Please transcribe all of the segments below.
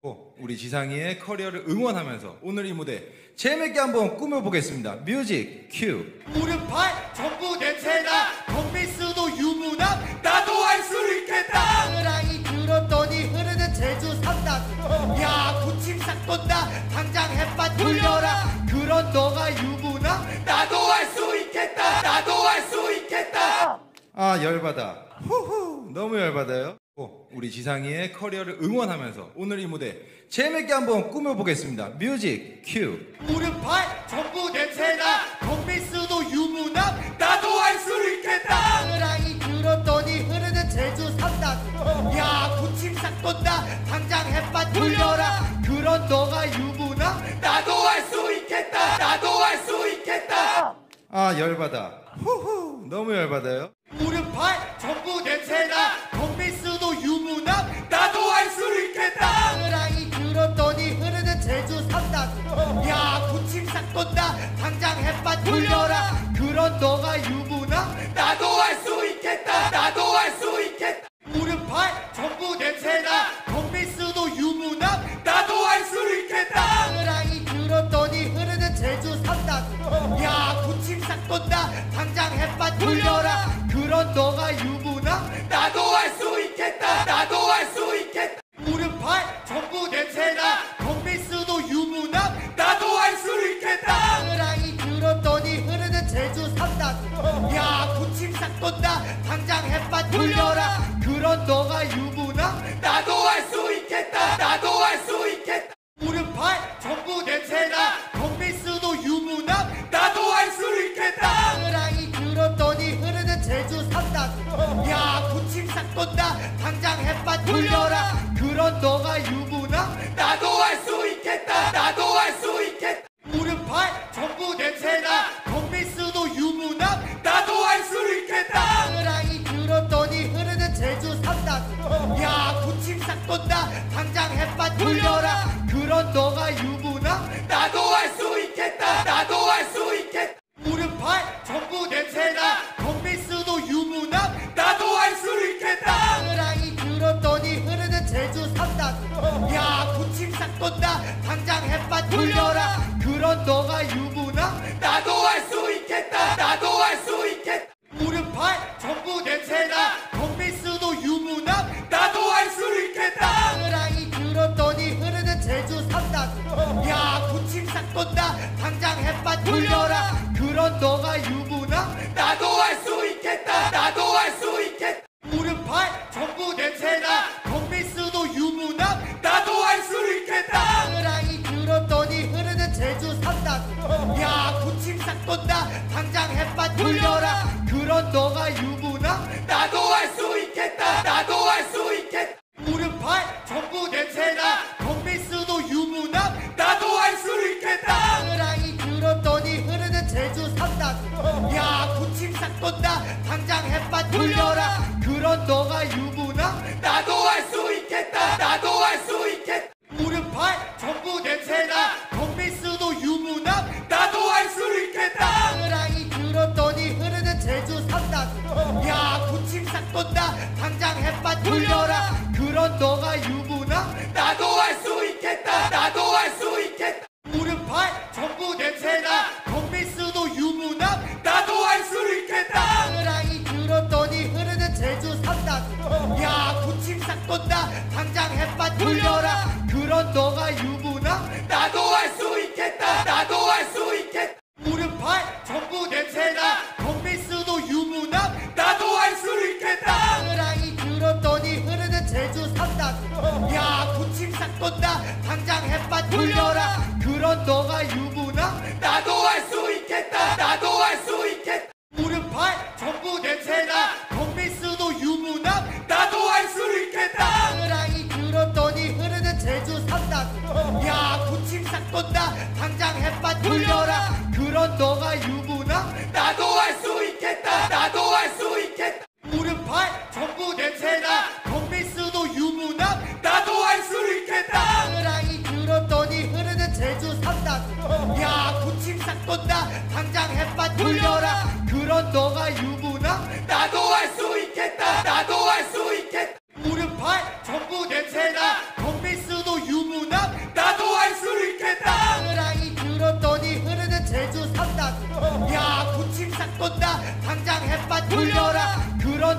우리 지상이의 커리어를 응원하면서 오늘 이 무대 재밌게 한번 꾸며보겠습니다. 뮤직 큐. 무릎팔 전부 냄새나 덕미스도 유부남 나도 할 수 있겠다. 으라이 들었더니 흐르는 제주 삼단 야 구침삭 떤다 당장 햇밭 돌려라. 그런 너가 유부남 나도 할 수 있겠다. 나도 할 수 있겠다. 아 열받아. 후후 너무 열받아요. 우리 지상이의 커리어를 응원하면서 오늘 이 무대 재밌게 한번 꾸며보겠습니다. 뮤직 큐. 무릎팔 전부 냄새나 덕미스도 유부남 나도 할 수 있겠다. 으라이 들었더니 흐르는 제주 삼단 야 구침삭 떤다 당장 햇밭 돌려라. 그런 너가 유부남 나도 할 수 있겠다. 나도 할 수 있겠다. 아 열받아. 후후 너무 열받아요. 무릎팔 전부 냄새나 덕미스도 유부남 나도 할 수 있겠다. 으라이 들었더니 흐르는 제주 삼단 야 구침삭 떤다 당장 햇밭 돌려라. 그런 너가 유부남 나도 할 수 있겠다. 나도 할 수 있겠다. 무릎팔 전부 냄새나 덕미스도 유부남 나도 할 수 있겠다. 으라이 들었더니 흐르는 제주 삼단 야 구침삭 떤다 당장 햇밭 돌려라. 그런 너가 유부남 나도 할 수 있겠다. 나도 할 수 있겠다. 무릎팔 전부 냄새나 덕미스도 유부남 나도 할 수 있겠다. 으라이 들었더니 흐르는 제주 삼단 야 구침삭 떤다 당장 햇밭 돌려라. 그런 너가 유부남 나도 할 수 있겠다. 나도 할 수 있겠다. 무릎팔 전부 냄새나 덕미스도 유부남 나도 할 수 있겠다. 으라이 들었더니 흐르는 제주 삼단 야 구침삭 떤다 당장 햇밭 돌려라. 그런 너가 유부남 나도 할 수 있겠다. 나도 할 수 있겠다. 무릎팔 전부 냄새나 덕미스도 유부남 나도 할 수 있겠다. 으라이 들었더니 흐르는 제주 삼단 야 구침삭 떤다 당장 햇밭 돌려라. 그런 너가 유부남 나도 할 수 있겠다. 나도 할 수 있겠다. 무릎팔 전부 냄새나 덕미스도 유부남 나도 할 수 있겠다. 으라이 들었더니 흐르는 제주 삼단 야 구침삭 떤다 당장 햇밭 돌려라. 그런 너가 유부남 나도 할 수 있겠다. 나도 할 수 있겠다. 무릎팔 전부 냄새나 덕미스도 유부남 나도 할 수 있겠다. 으라이 들었더니 흐르는 제주 삼단 야 구침삭 떤다 당장 햇밭 돌려라. 그런 너가 유부남 나도 할 수 있겠다. 나도 할 수 있겠다. 무릎팔 전부 냄새나 덕미스도 유부남 나도 할 수 있겠다. 으라이 들었더니 흐르는 제주 삼단 야 구침삭 떤다 당장 햇밭 돌려라. 그런 너가 유부남 나도 할 수 있겠다. 나도 할 수 있겠다. 무릎팔 전부 냄새나 덕미스도 유부남 나도 할 수 있겠다. 으라이 들었더니 흐르는 제주 삼단 야 구침삭 떤다 당장 햇밭 돌려라. 그런 너가 유부남 나도 할 수 있겠다. 나도 할 수 있겠다. 무릎팔 전부 냄새나 덕미스도 유부남 나도 할 수 있겠다. 으라이 들었더니 흐르는 제주 삼단 야 구침삭 떤다 당장 햇밭 돌려라. 그런 너가 유부남 나도 할 수 있겠다. 나도 할 수 있겠다. 무릎팔 전부 냄새나 덕미스도 유부남 나도 할 수 있겠다. 으라이 들었더니 흐르는 제주 삼단 야 구침삭 떤다 당장 햇밭 돌려라. 그런 너가 유부남 나도 할 수 있겠다. 나도 할 수 있겠다. 무릎팔 전부 냄새나 덕미스도 유부남 나도 할 수 있겠다. 으라이 들었더니 흐르는 제주 삼단 야 구침삭 떤다 당장 햇밭 돌려라. 그런 너가 유부남 나도 할 수 있겠다. 나도 할 수 있겠다. 무릎팔 전부 냄새나 덕미스도 유부남 나도 할 수 있겠다. 으라이 들었더니 흐르는 제주 삼단 야 구침삭 떤다 당장 햇밭 돌려라. 그런 너가 유부남 나도 할 수 있겠다. 나도 할 수 있겠다. 무릎팔 전부 냄새나 덕미스도 유부남 나도 할 수 있겠다. 으라이 들었더니 흐르는 제주 삼단 야 구침삭 떤다 당장 햇밭 돌려라. 그런 너가 유부남 나도 할 수 있겠다. 나도 할 수 있겠다. 무릎팔 전부 냄새나 덕미스도 유부남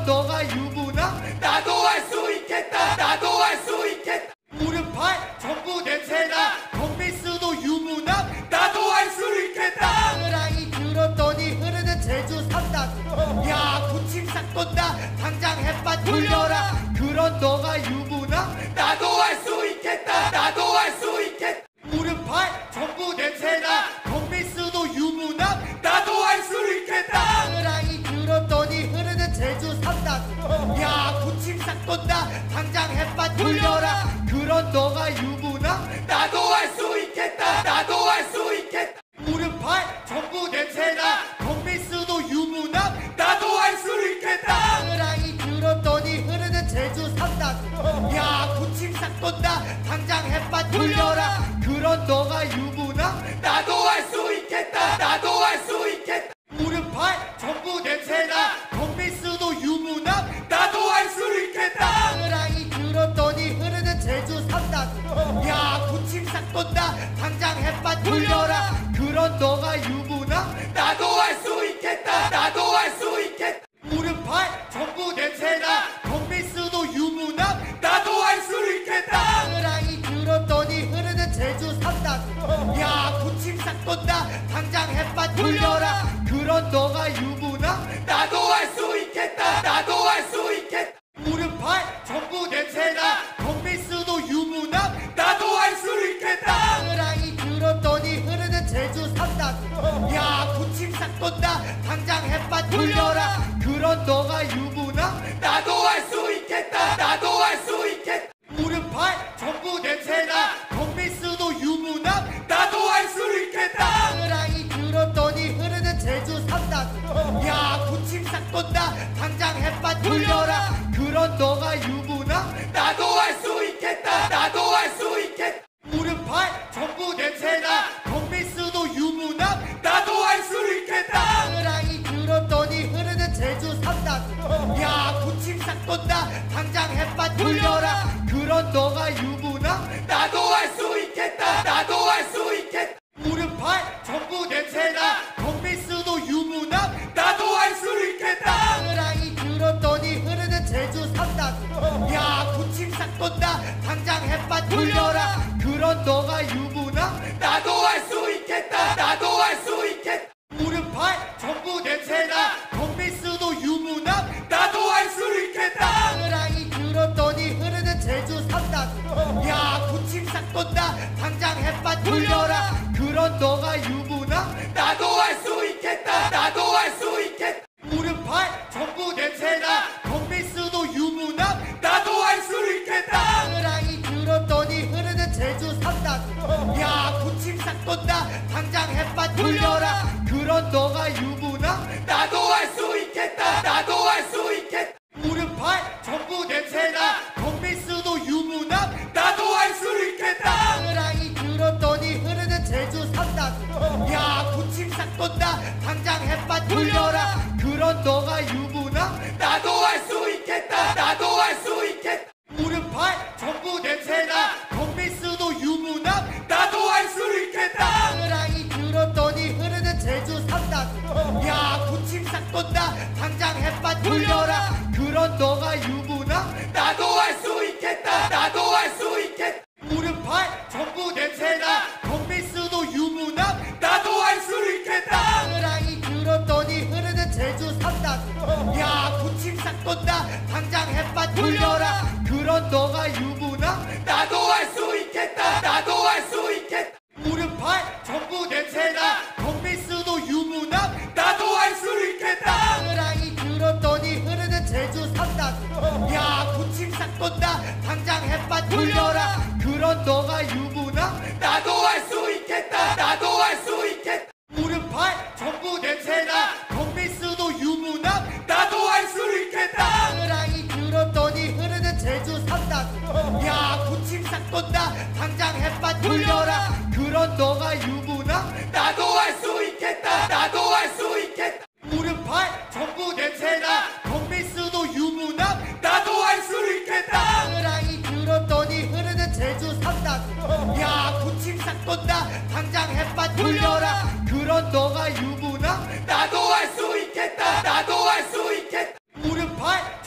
너가 유부남 나도 할 수 있겠다 나도 할 수 있겠다 무릎팔 전부 냄새나 덤비스도 유부남 나도 할 수 있겠다 으라이 들었더니 흐르는 제주 삼단 야 구침 싹 돈다 당장 햇밭 돌려라 그런 너가 유부남 나도 할 수 있겠다 나도 할 수 있겠다 무릎팔 전부 냄새나 덤비스도 유부남 나도 할 수 있겠다 으라이 들었더니 흐르는 제주 삼단 야 구침 싹 돈다 당장 햇밭 돌려라 그런 너가 유부남 나도 할 수 있겠다 나도 할 수 있겠다 무릎팔 전부 냄새나 덤비스도 유부남 나도 할 수 있겠다 으라이 들었더니 흐르는 제주 삼단 야 구침 싹 돈다 당장 햇밭 돌려라 그런 너가 유부남 나도 할 수 있겠다 나도 할 수 있겠다 무릎팔 전부 냄새나 덤비스도 유부남 나도 할 수 있겠다 으라이 들었더니 흐르는 제주 삼단 야 구침 싹 돈다 당장 햇밭 돌려라 그런 너가 유부남 나도 할 수 있겠다 나도 할 수 있겠다 무릎팔 전부 냄새나 덤비스도 유부남 나도 할 수 있겠다 으라이 들었더니 흐르는 제주 삼단 야 구침 싹 돈다 당장 햇밭 돌려라 그런 너가 유부남 나도 할 수 있겠다 나도 할 수 있겠다 무릎팔 전부 냄새나 덤비스도 유부남 나도 할 수 있겠다 으라이 들었더니 흐르는 제주 삼단 야 구침 싹 돈다 당장 햇밭 돌려라 그런 너가 유부남 나도 할 수 있겠다 나도 할 수 있겠다 무릎팔 전부 냄새나 덤비스도 유부남 나도 할 수 있겠다 으라이 들었더니 흐르는 제주 삼단 야 구침 싹 돈다 당장 햇밭 돌려라 그런 너가 유부남 나도 할 수 있겠다 나도 할 수 있겠다 무릎팔 전부 냄새나 덤비스도 유부남 나도 할 수 있겠다 으라이 들었더니 흐르는 제주 삼단 야 구침 싹 돈다 당장 햇밭 돌려라 그런 너가 유부남 나도 할 수 있겠다 나도 할 수 있겠다 무릎팔 전부 냄새나 덤비스도 유부남 나도 할 수 있겠다 으라이 들었더니 흐르는 제주 삼단 야 구침 싹 돈다 당장 햇밭 돌려라 그런 너가 유부남 나도 할 수 있겠다 나도 할 수 있겠다 무릎팔 전부 냄새나 덤비스도 유부남 나도 할 수 있겠다 으라이 들었더니 흐르는 제주 삼단 야 구침 싹 돈다 당장 햇밭 돌려라 그런 너가 유부남 나도 할 수 있겠다 나도 할 수 있겠다 무릎팔 전부 냄새나 덤비스도 유부남 나도 할 수 있겠다 으라이 들었더니 흐르는 제주 삼단 야 구침 싹 돈다 당장 햇밭 돌려라 그런 너가 유부남 나도 할 수 있겠다 나도 할 수 있겠다 무릎팔 전부 냄새나 덤비스도 유부남 나도 할 수 있겠다 으라이 들었더니 흐르는 제주 삼단 야 구침 싹 돈다 당장 햇밭 돌려라 그런 너가 유부남 나도 할 수 있겠다 나도 할 수 있겠다 무릎팔 전부 냄새나 덤비스도 유부남 나도 할 수 있겠다 으라이 들었더니 흐르는 제주 삼단 야 구침 싹 돈다 당장 햇밭 돌려라 그런 너가 유부남 나도 할 수 있겠다 나도 할 수 있겠다 무릎팔 전부 냄새나 덤비스도 유부남 나도 할 수 있겠다 으라이 들었더니 흐르는 제주 삼단 야 구침 싹 돈다 당장 햇밭 돌려라 그런 너가 유부남 나도 할 수 있겠다 나도 할 수 있겠다 무릎팔 전부 냄새나 덤비스도 유부남 나도 할 수 있겠다 으라이 들었더니 흐르는 제주 삼단 야 구침 싹 돈다 당장 햇밭 돌려라 그런 너가 유부남 나도 할 수 있겠다 나도 할 수 있겠다 무릎팔 전부 냄새나 덤비스도 유부남 나도 할 수 있겠다 으라이 들었더니 흐르는 제주 삼단 야 구침 싹 돈다 당장 햇밭 돌려라 그런 너가 유부남 나도 할 수 있겠다 나도 할 수 있겠다 무릎팔 전부 냄새나 덤비스도 유부남 나도 할 수 있겠다 으라이 들었더니 흐르는 제주 삼단 야 구침 싹 돈다 당장 햇밭 돌려라 그런 너가 유부남 나도 할 수 있겠다 나도 할 수 있겠다 무릎팔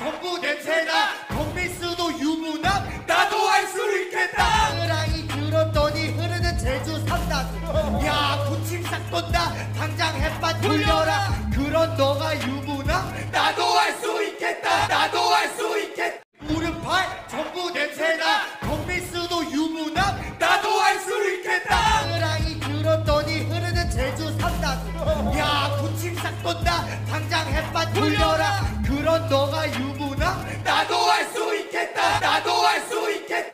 돈다 당장 햇밭 돌려라 그런 너가 유부남 나도 할 수 있겠다 나도 할 수 있겠다 무릎팔 전부 냄새나 덕미스도 유부남 나도 할 수 있겠다 으랑이 들었더니 흐르는 제주 삼다구 야 구침삭 돈다 당장 햇밭 돌려라 그런 너가 유부남 나도 할 수 있겠다 나도 할 수 있겠다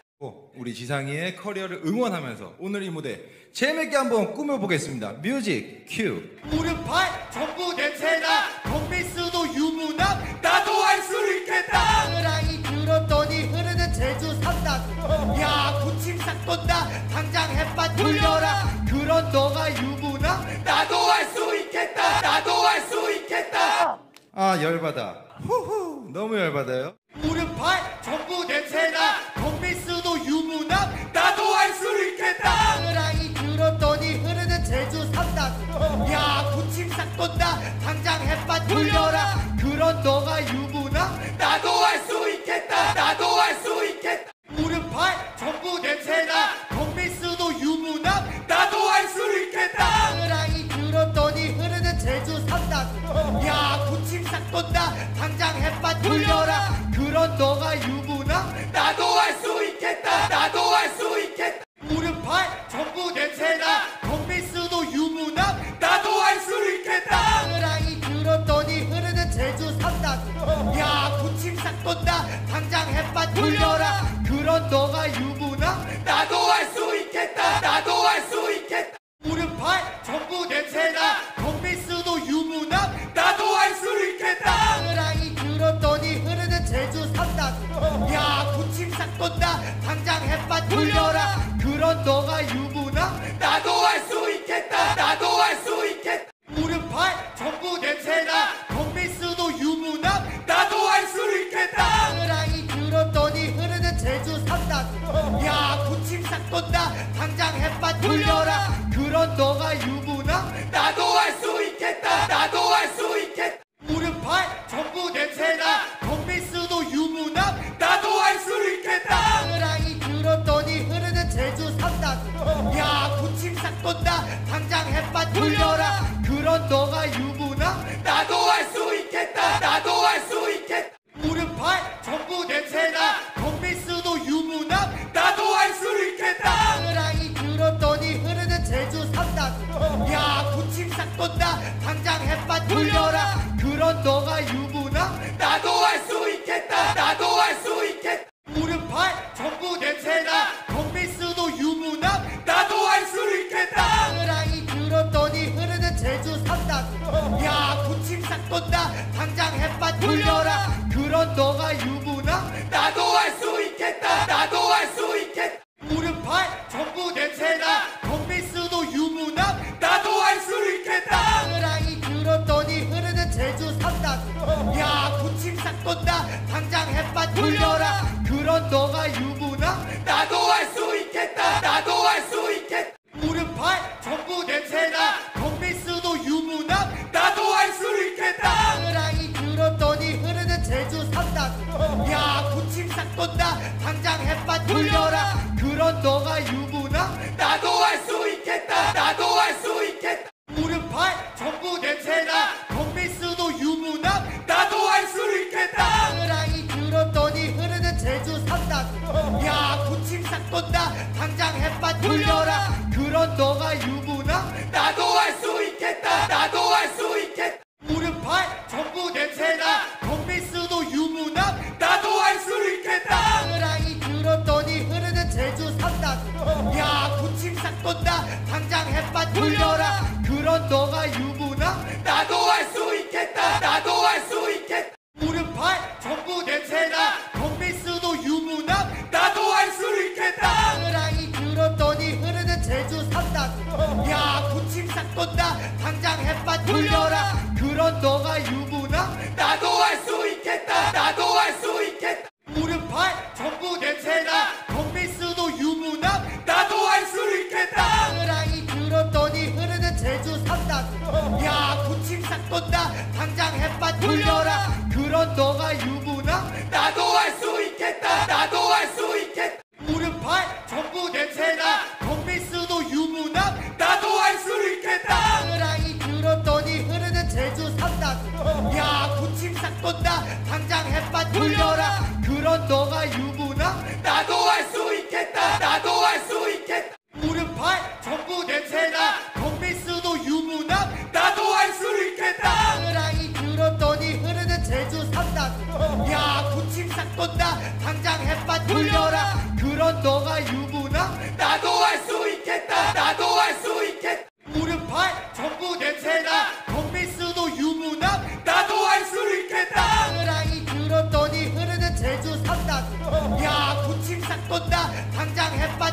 우리 지상이의 커리어를 응원하면서 오늘 이 무대 재밌게 한번 꾸며보겠습니다. 뮤직 큐. 무릎팔 전부 냄새나 덕미스도 유부남 나도 할 수 있겠다 으랑이 들었더니 흐르는 제주 삼다구 야 구침삭 돈다 당장 햇밭 돌려라 그런 너가 유부남 나도 할 수 있겠다 나도 할 수 있겠다 아 열받아. 후후 너무 열받아요. 무릎팔 전부 냄새나 덕미스도 유부남 나도 할 수 있겠다 으랑이 들었더니 흐르는 제주 삼다구 야 구침삭 돈다 당장 햇밭 돌려라 그런 너가 유부남 나도 할 수 있겠다 나도 할 수 있겠다 무릎팔 전부 냄새나 덕미스도 유부남 나도 할 수 있겠다 으랑이 들었더니 흐르는 제주 삼다구 야 구침삭 돈다 당장 햇밭 돌려라 그런 너가 유부남 나도 할 수 있겠다 나도 할 수 있겠다 무릎팔 전부 냄새나 덕미스도 유부남 나도 할 수 있겠다 으랑이 들었더니 흐르는 제주 삼다구 야 구침삭 돈다 당장 햇밭 돌려라 그런 너가 유부남 나도 할 수 있겠다 나도 할 수 있겠다 무릎팔 전부 냄새나 덕미스도 유부남 나도 할 수 있겠다 으랑이 들었더니 흐르는 제주 삼다구 야 구침삭 돈다 당장 햇밭 돌려라 그런 너가 유부남 나도 할 수 있겠다 나도 할 수 있겠다 무릎팔 전부 냄새나 덕미스도 유부남 나도 할 수 있겠다 으랑이 들었더니 흐르는 제주 삼다구 야 구침삭 돈다 당장 햇밭 돌려라 그런 너가 유부남 나도 할 수 있겠다 나도 할 수 있겠다 무릎팔 전부 냄새나 덕미스도 유부남 나도 할 수 있겠다 으랑이 들었더니 흐르는 제주 삼다구 야 구침삭 돈다 당장 햇밭 돌려라 그런 너가 유부남 나도 할 수 있겠다 나도 할 수 있겠다 무릎팔 전부 냄새나 덕미스도 유부남 나도 할 수 있겠다 으랑이 들었더니 흐르는 제주 삼다구 야 구침삭 돈다 당장 햇밭 돌려라 그런 너가 유부남 나도 할 수 있겠다 나도 할 수 있겠다 무릎팔 전부 냄새나 덕미스도 유부남 나도 할 수 있겠다 으랑이 들었더니 흐르는 제주 삼다구 야 구침삭 돈다 당장 햇밭 돌려라 그런 너가 유부남 나도 할 수 있겠다 나도 할 수 있겠다 무릎팔 전부 냄새나 덕미스도 유부남 나도 할 수 있겠다 으랑이 들었더니 흐르는 제주 삼다구 야 구침삭 돈다 당장 햇밭 돌려라 그런 너가 유부남 나도 할 수 있겠다 나도 할 수 있겠다 무릎팔 전부 냄새나 덕미스도 유부남 나도 할 수 있겠다 으랑이 들었더니 흐르는 제주 삼다구 야 구침삭 돈다 당장 햇밭 돌려라 그런 너가 유부남 나도 할 수 있겠다 나도 할 수 있겠다 무릎팔 전부 냄새나 덕미스도 유부남 나도 할 수 있겠다 으랑이 들었더니 흐르는 제주 삼다구 야 구침삭 돈다 당장 햇밭 돌려라 그런 너가 유부남 나도 할 수 있겠다 나도 할 수 있겠다 무릎팔 전부 냄새나 덕미스도 유부남 나도 할 수 있겠다 으랑이 들었더니 흐르는 제주 삼다구 야 구침삭 돈다 당장 햇밭 돌려라 그런 너가 유부남 나도 할 수 있겠다 나도 할 수 있겠다 무릎팔 전부 냄새나 덕미스도 유부남 나도 할 수 있겠다 으랑이 들었더니 흐르는 제주 삼다구 야 구침삭 돈다 당장 햇밭 돌려라 그런 너가 유부남 나도 할 수 있겠다 나도 할 수 있겠다 무릎팔 전부 냄새나 덕미스도 유부남 나도 할 수 있겠다 으랑이 들었더니 흐르는 제주 삼다구 야 구침삭 돈다 당장 햇밭 돌려라 그런 너가 유부남 나도 할 수 있겠다 나도 할 수 있겠다 무릎팔 전부 냄새나 덕미스도 유부남 나도 할 수 있겠다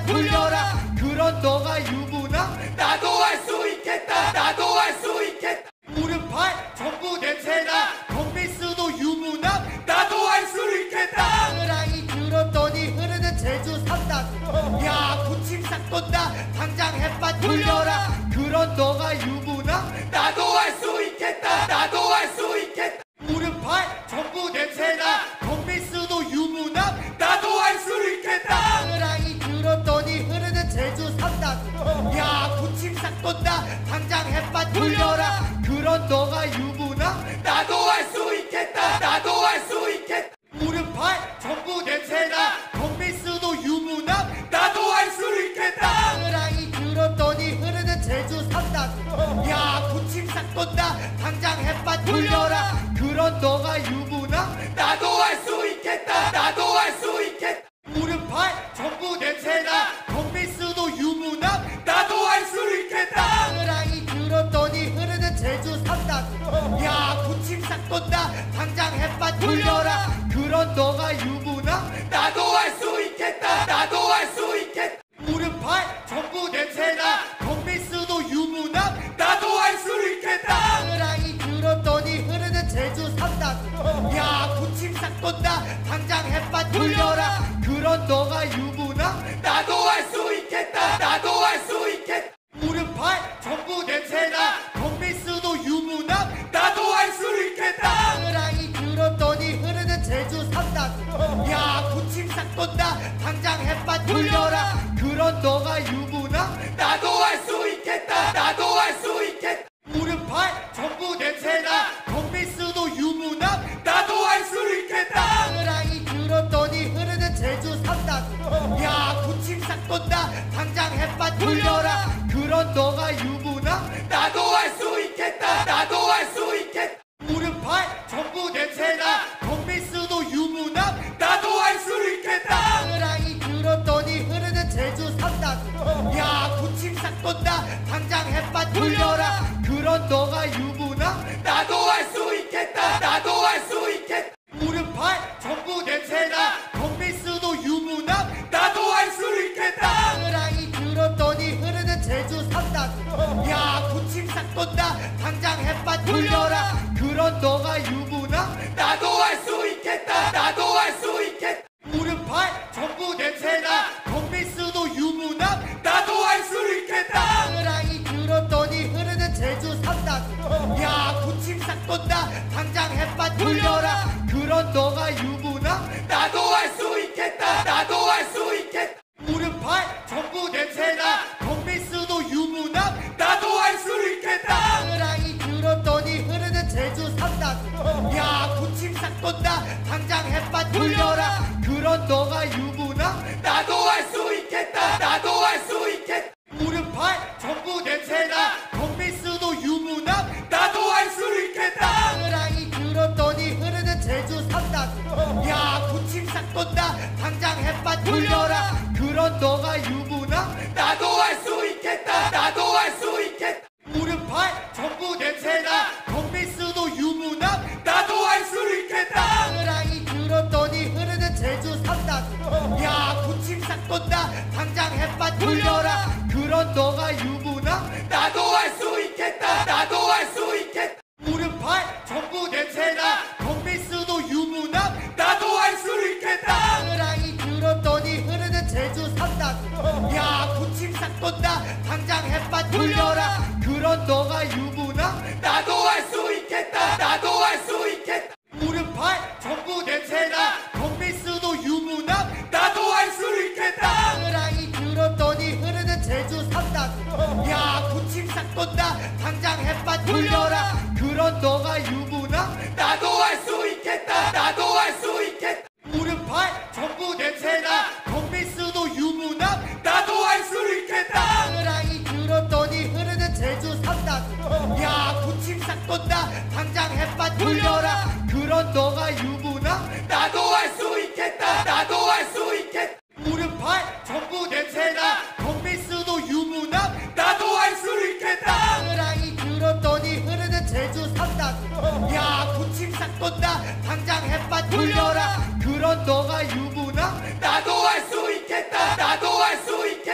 돌려라. 그런 너가 유부남 나도 할 수 있겠다. 나도 할 수 있겠다. 무릎팔 전부 냄새나. 덤비스도 유부남 나도 할 수 있겠다. 으라이 들었더니 흐르는 제주 삼단. 야 군침 싹 돈다. 당장 햇밭 돌려라. 그런 너가 유부남 나도 할 수 있겠다. 나도 할 수 있겠다. 무릎팔 전부 냄새나. 덤비스도 유부남 나도 할 수 있겠다. 으라이 들었더니 흐르는 제주 삼단. 야 군침 싹 돈다. 당장 햇밭 돌려라. 그런 너가 유부남 나도 할 수 있겠다. 나도 할 수 있겠다. 무릎팔 전부 냄새나. 덤비스도 유부남 나도 할 수 있겠다. 으라이 들었더니 흐르는 제주 삼단. 야 군침 싹 돈다. 당장 햇밭 돌려라. 그런 너가 유부남 나도 할 수 있겠다. 나도 할 수 있겠다. 무릎팔 전부 냄새나. 덤비스도 유부남 나도 할 수 있겠다. 으라이 들었더니 흐르는 제주 삼단. 야 군침 싹 돈다. 당장 햇밭 돌려라. 그런 너가 유부남 나도 할 수 있겠다. 나도 할 수 있겠다. 무릎팔 전부 냄새나. 덤비스도 유부남 나도 할 수 있겠다. 으라이 들었더니 흐르는 제주 삼단. 야 군침 싹 돈다. 당장 햇밭 돌려라. 그런 너가 유부남 나도 할 수 있겠다. 나도 할 수 있겠다. 무릎팔 전부 냄새나. 덤비스도 유부남 나도 할 수 있겠다. 으라이 들었더니 흐르는 제주 삼단. 야 군침 싹 돈다. 당장 햇밭 돌려라. 그런 너가 유부남 나도 할 수 있겠다. 나도 할 수 있겠다. 무릎팔 전부 냄새나. 덤비스도 유부남 나도 할 수 있겠다. 으라이 들었더니 흐르는 제주 삼단. 야 군침 싹 돈다. 당장 햇밭 돌려라. 그런 너가 유부남 나도 할 수 있겠다. 나도 할 수 있겠다. 무릎팔 전부 냄새나. 덤비스도 유부남 나도 할 수 있겠다. 으라이 들었더니 흐르는 제주 삼단. 야 군침 싹 돈다. 당장 햇밭 돌려라. 그런 너가 유부남 나도 할 수 있겠다. 나도 할 수 있겠다. 무릎팔 전부 냄새나. 덤비스도 유부남 나도 할 수 있겠다. 으라이 들었더니 흐르는 제주 삼단. 야 군침 싹 돈다. 당장 햇밭 돌려라. 그런 너가 유부남 나도 할 수 있겠다. 나도 할 수 있겠다. 무릎팔 전부 냄새나. 덤비스도 유부남 나도 할 수 있겠다. 으라이 들었더니 흐르는 제주 삼단. 야 군침 싹 돈다. 당장 햇밭 돌려라. 그런 너가 유부남 나도 할 수 있겠다. 나도 할 수 있겠다. 무릎팔 전부 냄새나. 덤비스도 유부남 나도 할 수 있겠다. 으라이 들었더니 흐르는 제주 삼단. 야 군침 싹 돈다. 당장 햇밭 돌려라. 그런 너가 유부남 나도 할 수 있겠다. 나도 할 수 있겠다. 무릎팔 전부 냄새나. 덤비스도 유부남 나도 할 수 있겠다. 으라이 들었더니 흐르는 제주 삼단. 야 군침 싹 돈다. 당장 햇밭 돌려라. 그런 너가 유부남 나도 할 수 있겠다. 나도 할 수 있겠다. 무릎팔 전부 냄새나. 덤비스도 유부남 나도 할 수 있겠다. 으라이 들었더니 흐르는 제주 삼단. 야 군침 싹 돈다. 당장 햇밭 돌려라. 그런 너가 유부남 나도 할 수 있겠다. 나도 할 수 있겠다. 무릎팔 전부 냄새나. 덤비스도 유부남 나도 할 수 있겠다. 으라이 들었더니 흐르는 제주 삼단. 야 군침 싹 돈다. 당장 햇밭 돌려라. 그런 너가 유부남 나도 할 수 있겠다. 나도 할 수 있겠다. 무릎팔 전부 냄새나. 덤비스도 유부남 나도 할 수 있겠다. 으라이 들었더니 흐르는 제주 삼단. 야 군침 싹 돈다. 당장 햇밭 돌려라. 그런 너가 유부남 나도 할 수 있겠다. 나도 할 수 있겠다. 무릎팔 전부 냄새나. 덤비스도 유부남 나도 할 수 있겠다. 으라이 들었더니 흐르는 제주 삼단. 야 군침 싹 돈다. 당장 햇밭 돌려라. 그런 너가 유부남 나도 할 수 있겠다. 나도 할 수 있겠다. 무릎팔 전부 냄새나. 덤비스도 유부남 나도 할 수 있겠다. 으라이 들었더니 흐르는 제주 삼단. 야 군침 싹 돈다. 당장 햇밭 돌려라. 그런 너가 유부남 나도 할 수 있겠다. 나도 할 수 있겠다.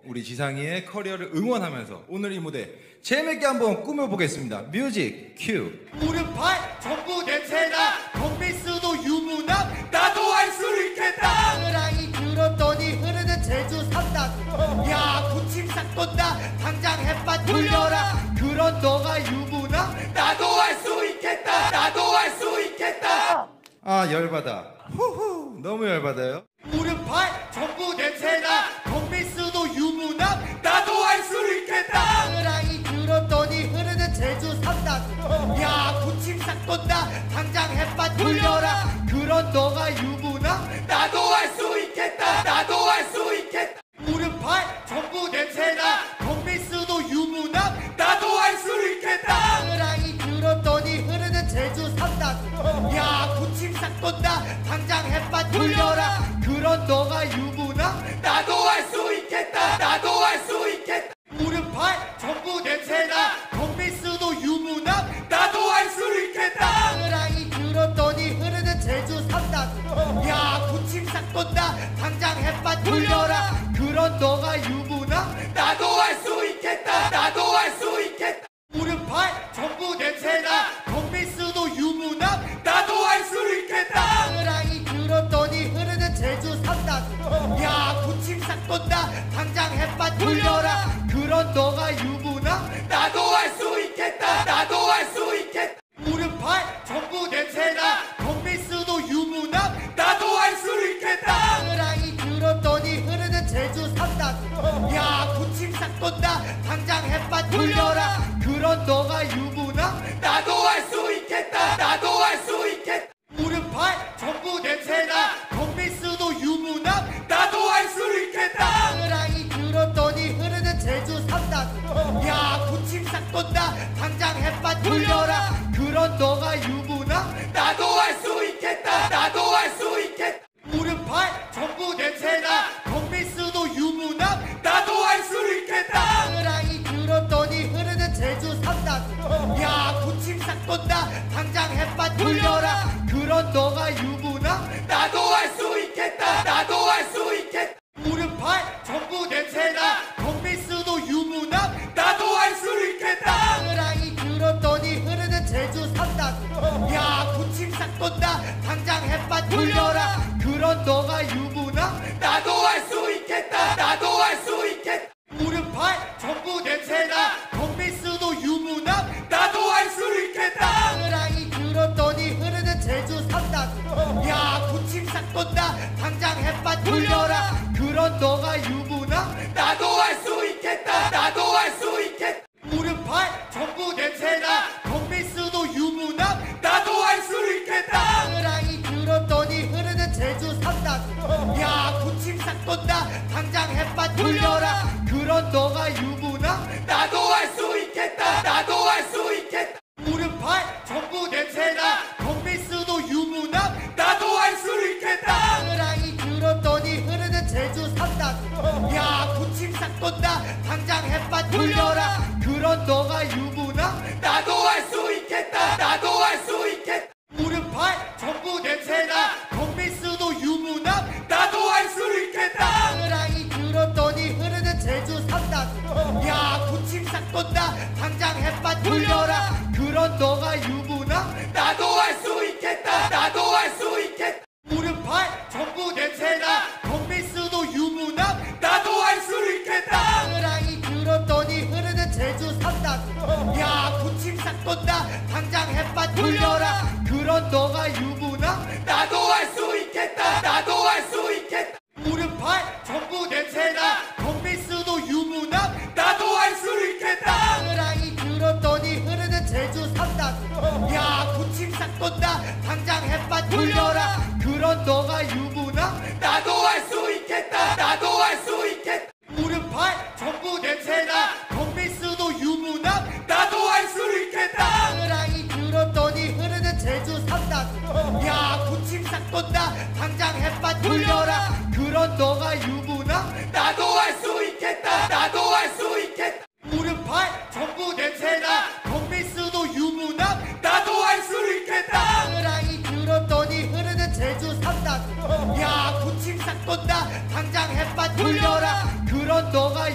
우리 지상이의 커리어를 응원하면서 오늘 이 무대 재밌게 한번 꾸며보겠습니다. 뮤직 큐. 무릎팔 전부 냄새나 덤비스도 유부남 나도 할 수 있겠다. 으랑이 들었더니 흐르는 제주 삼단. 야 군침 싹 돈다 당장 햇밭 돌려라. 그런 너가 유부남 나도 할 수 있겠다. 나도 할 수 있겠다. 아 열받아. 후후 너무 열받아요. 무릎팔 전부 냄새나 덤비스도 유부남 나도 할 수 있겠다. 으랑이 들었더니 흐르는 제주 삼단. 야 군침 싹 돈다 당장 햇밭 돌려라. 그런 너가 유부남 나도 할 수 있겠다. 나도 할 수 있겠다. 무릎팔 전부 냄새나 덤비스도 유부남 나도 할 수 있겠다. 으랑이 들었더니 흐르는 제주 삼단. 야 군침 싹 돈다 당장 햇밭 돌려라. 그런 너가 유부남 나도 할 수 있겠다. 나도 할 수 있겠다. 무릎팔 전부 냄새나 덤비스도 유부남 나도 할 수 있겠다. 으랑이 들었더니 흐르는 제주 삼단. 야 군침 싹 돈다 당장 햇밭 돌려라. 그런 너가 유부남 나도 할 수 있겠다. 나도 할 수 있겠다. 무릎팔 전부 냄새나 덤비스도 유부남 나도 할 수 있겠다. 으랑이 들었더니 흐르는 제주 삼단. 야 군침 싹 돈다 당장 햇밭 돌려라. 그런 너가 유부남 나도 할 수 있겠다. 나도 할 수 있겠다. 무릎팔 전부 냄새나 덤비스도 유부남 나도 할 수 있겠다. 으랑이 들었더니 흐르는 제주 삼단. 야 군침 싹 돈다 당장 햇밭 돌려라. 그런 너가 유부남 나도 할 수 있겠다. 나도 할 수 있겠다. 무릎팔 전부 냄새나 덤비스도 유부남 나도 할 수 있겠다. 으랑이 들었더니 흐르는 제주 삼단. 야 군침 싹 돈다 당장 햇밭 돌려라. 그런 너가 유부남 나도 할 수 있겠다. 나도 할 수 있겠다. 무릎팔 전부 냄새나 덤비스도 유부남 나도 할 수 있겠다. 으랑이 들었더니 흐르는 제주 삼단. 야 군침 싹 돈다 당장 햇밭 돌려라. 그런 너가 유부남 나도 할 수 있겠다. 나도 할 수 있겠다. 무릎팔 전부 냄새나 덤비스도 유부남 나도 할 수 있겠다. 으랑이 들었더니 흐르는 제주 삼단. 야 군침 싹 돈다 당장 햇밭 돌려라. 그런 너가 유부남 나도 할 수 있겠다. 나도 할 수 있겠다. 무릎팔 전부 냄새나 덤비스도 유부남 나도 할 수 있겠다. 으랑이 들었더니 흐르는 제주 삼단. 야 군침 싹 돈다 당장 햇밭 돌려라. 그런 너가 유부남 나도 할 수 있겠다. 나도 할 수 있겠다. 무릎팔 전부 냄새나 덤비스도 유부남 나도 할 수 있겠다. 으랑이 들었더니 흐르는 제주 삼단. 야 군침 싹 돈다 당장 햇밭 돌려라. 그런 너가 유부남 나도 할 수 있겠다. 나도 할 수 있겠다. 무릎팔 전부 냄새나 덤비스도 유부남 나도 할 수 있겠다. 으랑이 들었더니 흐르는 제주 삼단. 야 군침 싹 돈다 당장 햇밭 돌려라. 그런 너가 유부남 나도 할 수 있겠다. 나도 할 수 있겠다. 무릎팔 전부 냄새나 덤비스도 유부남 나도 할 수 있겠다. 으랑이 들었더니 흐르는 제주 삼단. 야 군침 싹 돈다 당장 햇밭 돌려라. 그런 너가 유부남 나도 할 수 있겠다. 나도 할 수 있겠다. 무릎팔 전부 냄새나 덤비스도 유부남 나도 할 수 있겠다. 으랑이 들었더니 흐르는 제주 삼단. 야 군침 싹 돈다 당장 햇밭 돌려라. 그런 너가 유부남 나도 할 수 있겠다. 나도 할 수 있겠다. 무릎팔 전부 냄새나 덤비스도 유부남 나도 할 수 있겠다. 으랑이 들었더니 흐르는 제주 삼단. 야 군침 싹 돈다 당장 햇밭 돌려라. 그런 너가 유부남 나도 할 수 있겠다. 나도 할 수 있겠다. 무릎팔 전부 냄새나 덤비스도 유부남 나도 할 수 있겠다. 으랑이 들었더니 흐르는 제주 삼단. 야 군침 싹 돈다 당장 햇밭 돌려라. 그런 너가 유부남 나도 할 수 있겠다. 나도 할 수 있겠다. 무릎팔 전부 냄새나 덤비스도 유부남 나도 할 수 있겠다. 으랑이 들었더니 흐르는 제주 삼단. 야 군침 싹 돈다 당장 햇밭 돌려라. 그런 너가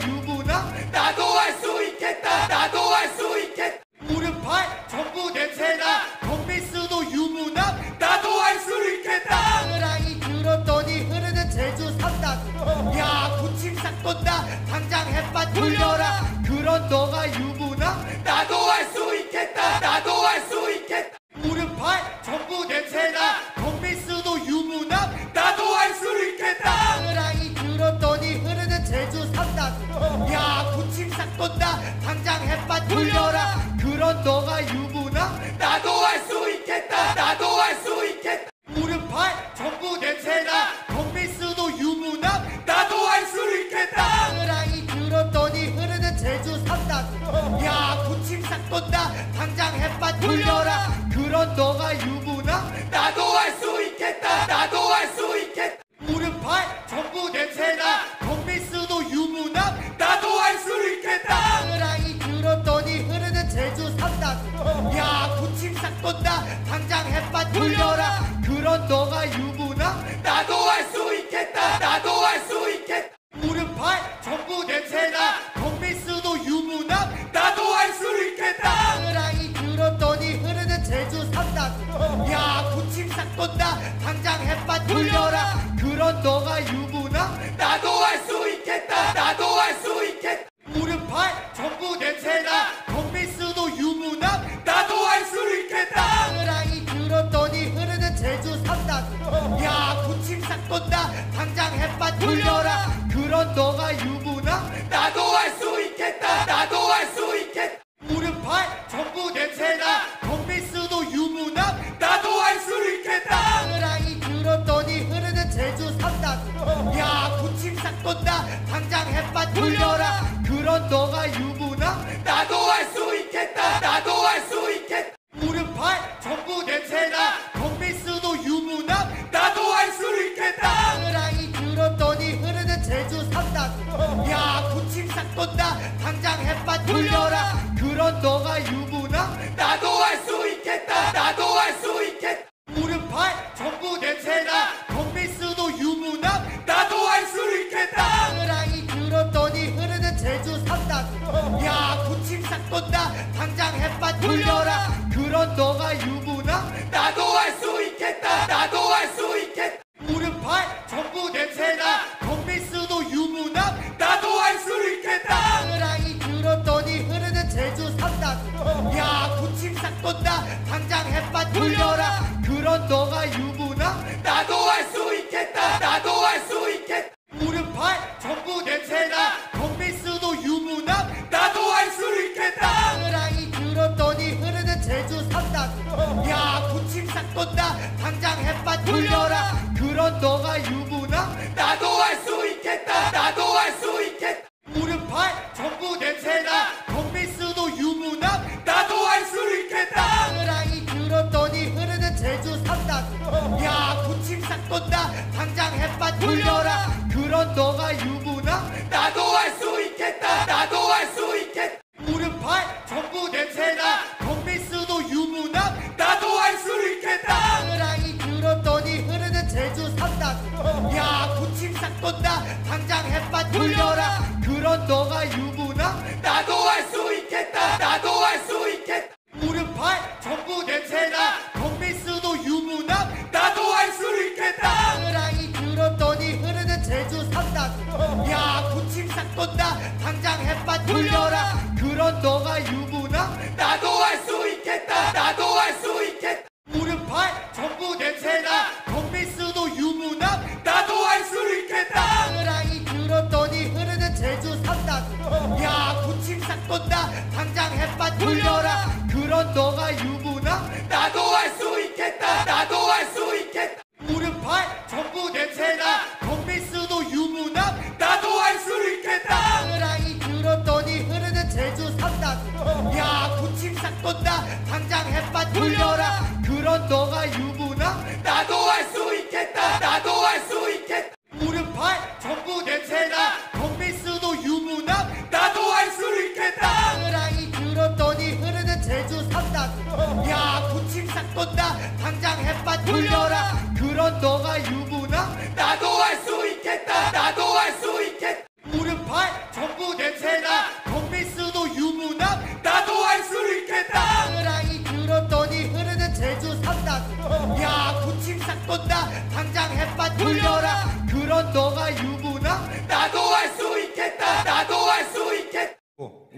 유부남 나도 할 수 있겠다 나도 할 수 있겠다 무릎팔 전부 냄새나 덤비스도 유부남 나도 할 수 있겠다 으라이 들었더니 흐르는 제주 삼단 야 군침 싹 돈다 당장 햇반 돌려라 그런 너가 유부남 나도 할 수 있겠다 나도 할 수 있겠다 무릎팔 전부 냄새나 덤비스도 유부남 나도 할 수 있겠다 으라이 들었더니 흐르는 제주 삼단 야 군침 싹 돈다 당장 햇반 돌려라 그런 너가 유부남 나도 할 수 있겠다 나도 할 수 있겠다 무릎팔 전부 냄새나 덤비스도 유부남 나도 할 수 있겠다 으라이 들었더니 흐르는 제주 삼단 야 군침 싹 돈다 당장 햇반 돌려라 그런 너가 유부남 나도 할 수 있겠다 나도 할 수 있겠다 무릎팔 전부 냄새나 덤비스도 유부남 나도 할 수 있겠다 으라이 들었더니 흐르는 제주 삼단 야 군침 싹 돈다 당장 햇반 돌려라 그런 너가 유부남 나도 할 수 있겠다 나도 할 수 있겠다 무릎팔 전부 냄새나 덤비스도 유부남 나도 할 수 있겠다 으라이 들었더니 흐르는 제주 삼단 야 군침 싹 돈다 당장 햇반 돌려라 그런 너가 유부남 나도 할 수 있겠다 나도 할 수 있겠다 무릎팔 전부 냄새나 덤비스도 유부남 나도 할 수 있겠다 으라이 들었더니 흐르는 제주 삼단 야 군침 싹 돈다 당장 햇반 돌려라 그런 너가 유부남 나도 할 수 있겠다 나도 할 수 있겠다 무릎팔 전부 냄새나 덤비스도 유부남 나도 할 수 있겠다 으라이 들었더니 흐르는 제주 삼단 야 군침 싹 돈다 당장 햇반 돌려라 그런 너가 유부남 나도 할 수 있겠다 나도 할 수 있겠다 무릎팔 전부 냄새나 덤비스도 유부남 나도 할 수 있겠다 으라이 들었더니 흐르는 제주 삼단 야 군침 싹 돈다 당장 햇반 돌려라 그런 너가 유부남 나도 할 수 있겠다 나도 할 수 있겠다 무릎팔 전부 냄새나 덤비스도 유부남 나도 할 수 있겠다 으라이 들었더니 흐르는 제주 삼단 야 군침 싹 돈다 당장 햇반 돌려라 그런 너가 유부남 나도 할 수 있겠다 나도 할 수 있겠다 무릎팔 전부 냄새나 덤비스도 유부남 나도 할 수 있겠다 으라이 들었더니 흐르는 제주 삼단 야 군침 싹 돈다 당장 햇반 돌려라 그런 너가 유부남 나도 할 수 있겠다 나도 할 수 있겠다 무릎팔 전부 냄새나 덤비스도 유부남 나도 할 수 있겠다 으라이 들었더니 흐르는 제주 삼단 야 군침 싹 돈다 당장 햇반 돌려라 그런 너가 유부남 나도 할 수 있겠다 나도 할 수 있겠다 무릎팔 전부 냄새나 덤비스도 유부남 나도 할 수 있겠다 으라이 들었더니 흐르는 제주 삼단 야 군침 싹 돈다 당장 햇반 돌려라 그런 너가 유부남 나도 할 수 있겠다 나도 할 수 있겠다 무릎팔 전부 냄새나 덤비스도 유부남 나도 할 수 있겠다 으라이 들었더니 흐르는 제주 삼단 야 군침 싹 돈다 당장 햇반 돌려라 그런 너가 유부남 나도 할 수 있겠다 나도 할 수 있겠다 무릎팔 전부 냄새나 덤비스도 유부남 나도 할 수 있겠다 으라이 들었더니 흐르는 제주 삼단 야 군침 싹 돈다 당장 햇반 돌려라 그런 너가 유부남 나도 할 수 있겠다 나도 할 수 있겠다 무릎팔 전부 냄새나 덤비스도 유부남 나도 할 수 있겠다 으라이 들었더니 흐르는 제주 삼단 야 군침 싹 돈다 당장 햇반 돌려라 그런 너가 유부남 나도 할 수 있겠다 나도 할 수 있겠다 무릎팔 전부 냄새나 덤비스도 유부남 나도 할 수 있겠다 으라이 들었더니 흐르는 제주 삼단 야 군침 싹 돈다 당장 햇반 돌려라 그런 너가 유부남 나도 할 수 있겠다 나도 할 수 있겠다 무릎팔 전부 냄새나 덤비스도 유부남 나도 할 수 있겠다 으라이 들었더니 흐르는 제주 삼단 야 군침 싹 돈다 당장 햇반 돌려라 그런 너가 유부남 나도 할 수 있겠다 나도 할 수 있겠다 무릎팔 전부 냄새나